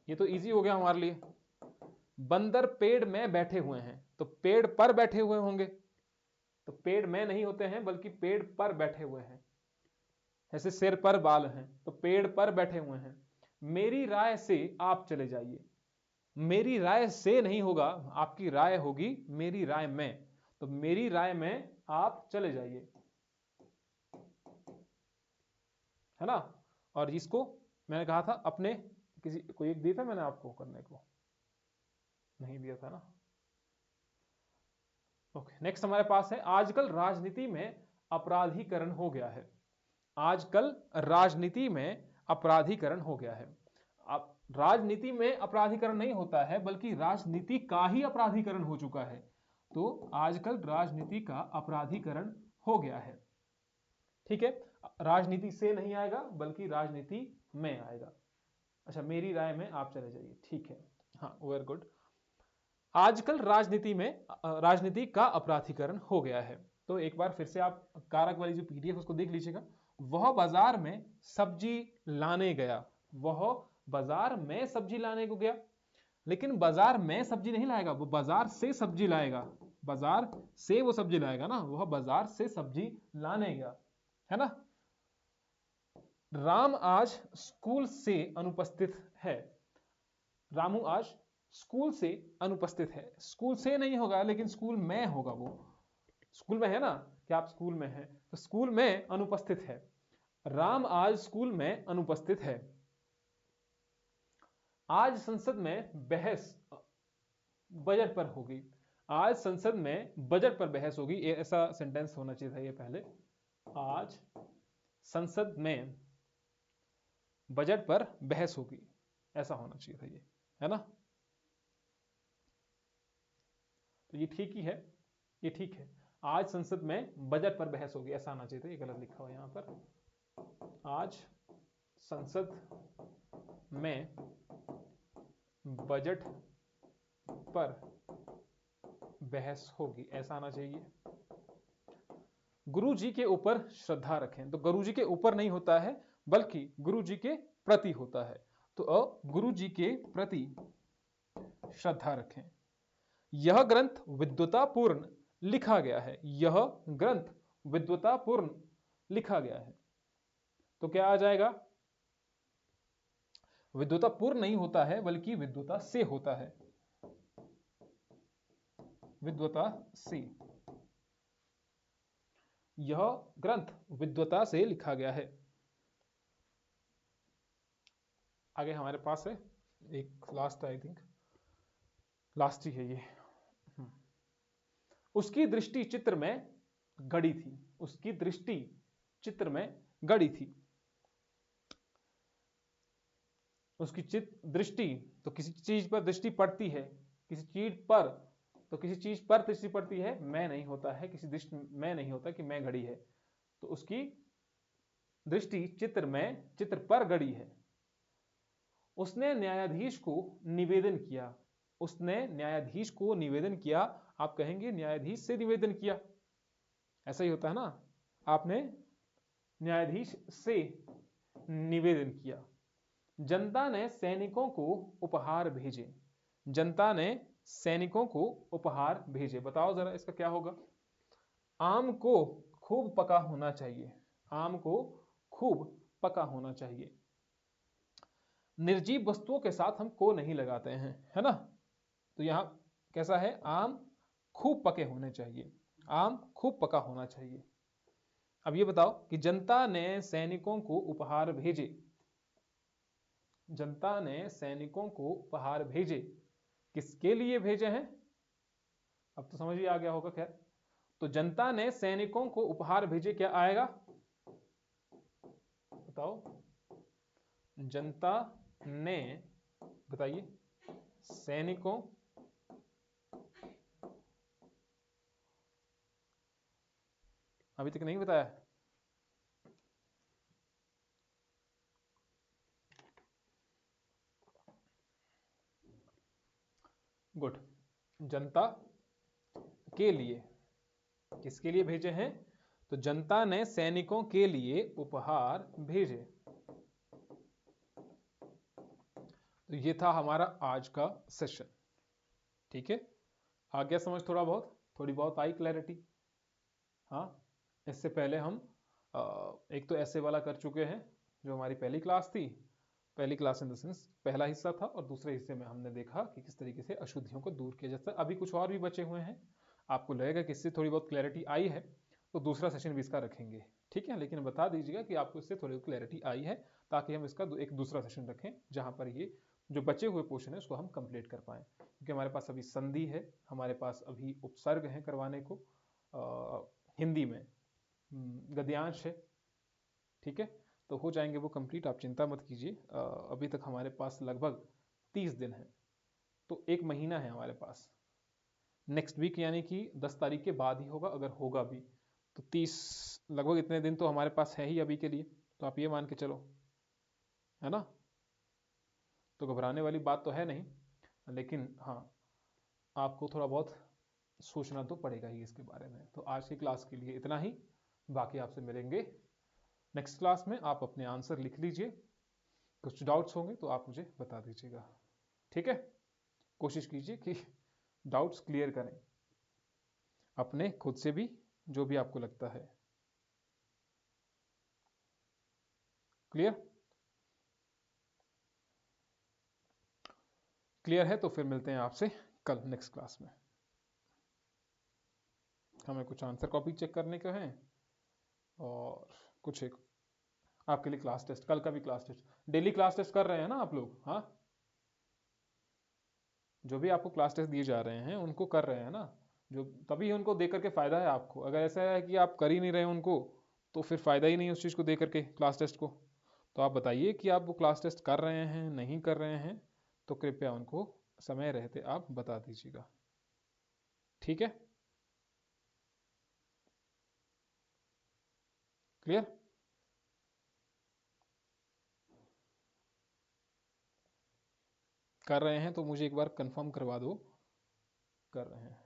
ये तो इजी हो गया हमारे लिए। बंदर पेड़ में बैठे हुए हैं, तो पेड़ पर बैठे हुए होंगे, तो पेड़ में नहीं होते हैं, बल्कि पेड़ पर बैठे हुए हैं, ऐसे सिर पर बाल हैं, तो पेड़ पर बैठे हुए हैं। मेरी राय से आप चले जाइए, मेरी राय से नहीं होगा, आपकी राय होगी मेरी राय में, तो मेरी राय में आप चले जाइए, है ना। और इसको मैंने कहा था अपने, किसी कोई एक दिया था मैंने आपको करने को, नहीं दिया था ना। ओके, नेक्स्ट हमारे पास है, आजकल राजनीति में अपराधीकरण हो गया है, आजकल राजनीति में अपराधीकरण हो गया है। अब राजनीति में अपराधीकरण नहीं होता है, बल्कि राजनीति का ही अपराधीकरण हो चुका है, तो आजकल राजनीति का अपराधीकरण हो गया है, ठीक है। राजनीति से नहीं आएगा, बल्कि राजनीति में आएगा। अच्छा, मेरी राय में आप चले जाइए, ठीक है, हाँ, वेरी गुड। आजकल राजनीति का अपराधीकरण हो गया है, तो एक बार फिर से आप कारक वाली जो पीडीएफ उसको देख लीजिएगा। वह बाजार में सब्जी लाने गया, वह बाजार में सब्जी लाने को गया, लेकिन बाजार में सब्जी नहीं लाएगा, वो बाजार से सब्जी लाएगा, बाजार से वो सब्जी लाएगा ना, वह बाजार से सब्जी लाने गया, है ना। राम आज स्कूल से अनुपस्थित है, रामू आज स्कूल से अनुपस्थित है, स्कूल से नहीं होगा, लेकिन स्कूल में होगा, वो स्कूल में है ना, कि आप स्कूल में हैं, तो स्कूल में अनुपस्थित है, राम आज स्कूल में अनुपस्थित है। आज संसद में बहस बजट पर होगी, आज संसद में बजट पर बहस होगी, ऐसा सेंटेंस होना चाहिए था ये पहले, आज संसद में बजट पर बहस होगी, ऐसा होना चाहिए था ये, है ना। तो ये ठीक ही है, ये ठीक है, आज संसद में बजट पर बहस होगी, ऐसा आना चाहिए था, ये गलत लिखा हुआ यहां पर, आज संसद में बजट पर बहस होगी, ऐसा आना चाहिए। गुरु जी के ऊपर श्रद्धा रखें, तो गुरु जी के ऊपर नहीं होता है, बल्कि गुरु जी के प्रति होता है, तो गुरु जी के प्रति श्रद्धा रखें। यह ग्रंथ विद्वतापूर्ण लिखा गया है, यह ग्रंथ विद्वतापूर्ण लिखा गया है, तो क्या आ जाएगा, विद्वतापूर्ण नहीं होता है, बल्कि विद्वता से होता है, विद्वता से, यह ग्रंथ विद्वता से लिखा गया है। आगे हमारे पास है एक लास्ट, आई थिंक लास्ट ही है ये, उसकी दृष्टि चित्र में गड़ी थी, उसकी दृष्टि चित्र में गड़ी थी। उसकी दृष्टि, तो किसी चीज पर दृष्टि पड़ती है, किसी चीज पर, तो किसी चीज पर दृष्टि पड़ती है, मैं नहीं होता है, किसी दृष्टि में नहीं होता कि मैं गड़ी है, तो उसकी दृष्टि चित्र पर गड़ी है। उसने न्यायाधीश को निवेदन किया, उसने न्यायाधीश को निवेदन किया। आप कहेंगे न्यायाधीश से निवेदन किया, ऐसा ही होता है ना, आपने न्यायाधीश से निवेदन किया। जनता ने सैनिकों को उपहार भेजे, जनता ने सैनिकों को उपहार भेजे। बताओ जरा इसका क्या होगा? आम को खूब पका होना चाहिए, आम को खूब पका होना चाहिए। निर्जीव वस्तुओं के साथ हम को नहीं लगाते हैं, है ना, तो यहां कैसा है? आम खूब पके होने चाहिए, आम खूब पका होना चाहिए। अब ये बताओ कि जनता ने सैनिकों को उपहार भेजे, जनता ने सैनिकों को उपहार भेजे, किसके लिए भेजे हैं? अब तो समझ ही आ गया होगा। खैर, तो जनता ने सैनिकों को उपहार भेजे, क्या आएगा बताओ? जनता ने, बताइए, सैनिकों, अभी तक नहीं बताया? गुड। जनता के लिए, किसके लिए भेजे हैं? तो जनता ने सैनिकों के लिए उपहार भेजे। तो ये था हमारा आज का सेशन, ठीक है? आ गया समझ? थोड़ा बहुत, थोड़ी बहुत आई क्लैरिटी? हाँ, इससे पहले हम एक तो ऐसे वाला कर चुके हैं जो हमारी पहली क्लास थी, पहली क्लास इन द सेंस पहला हिस्सा था, और दूसरे हिस्से में हमने देखा कि किस तरीके से अशुद्धियों को दूर किया जाता है। अभी कुछ और भी बचे हुए हैं, आपको लगेगा कि इससे थोड़ी बहुत क्लैरिटी आई है तो दूसरा सेशन भी इसका रखेंगे, ठीक है? लेकिन बता दीजिएगा कि आपको इससे थोड़ी क्लैरिटी आई है, ताकि हम इसका एक दूसरा सेशन रखें जहां पर ये जो बचे हुए पोर्शन है उसको हम कंप्लीट कर पाएं, क्योंकि हमारे पास अभी संधि है, हमारे पास अभी उपसर्ग है करवाने को, हिंदी में गद्यांश है, ठीक है? तो हो जाएंगे वो कंप्लीट, आप चिंता मत कीजिए। अभी तक हमारे पास लगभग 30 दिन है, तो एक महीना है हमारे पास। नेक्स्ट वीक यानी कि 10 तारीख के बाद ही होगा, अगर होगा भी तो 30, लगभग इतने दिन तो हमारे पास है ही अभी के लिए, तो आप ये मान के चलो, है ना? तो घबराने वाली बात तो है नहीं, लेकिन हाँ, आपको थोड़ा बहुत सोचना तो पड़ेगा ही इसके बारे में। तो आज की क्लास के लिए इतना ही, बाकी आपसे मिलेंगे नेक्स्ट क्लास में। आप अपने आंसर लिख लीजिए, कुछ डाउट्स होंगे तो आप मुझे बता दीजिएगा, ठीक है? कोशिश कीजिए कि डाउट्स क्लियर करें अपने खुद से भी, जो भी आपको लगता है। क्लियर? क्लियर है तो फिर मिलते हैं आपसे कल नेक्स्ट क्लास में। हमें कुछ आंसर कॉपी चेक करने के हैं, और कुछ एक आपके लिए क्लास टेस्ट, कल का भी class test, daily class test कर रहे हैं ना आप लोग? हाँ, जो भी आपको क्लास टेस्ट दिए जा रहे हैं उनको कर रहे हैं ना, जो तभी उनको दे करके फायदा है आपको। अगर ऐसा है कि आप कर ही नहीं रहे उनको, तो फिर फायदा ही नहीं उस चीज को दे करके, क्लास टेस्ट को। तो आप बताइए कि आप वो क्लास टेस्ट कर रहे हैं, नहीं कर रहे हैं, तो कृपया उनको समय रहते आप बता दीजिएगा, ठीक है? क्लियर? कर रहे हैं तो मुझे एक बार कंफर्म करवा दो, कर रहे हैं।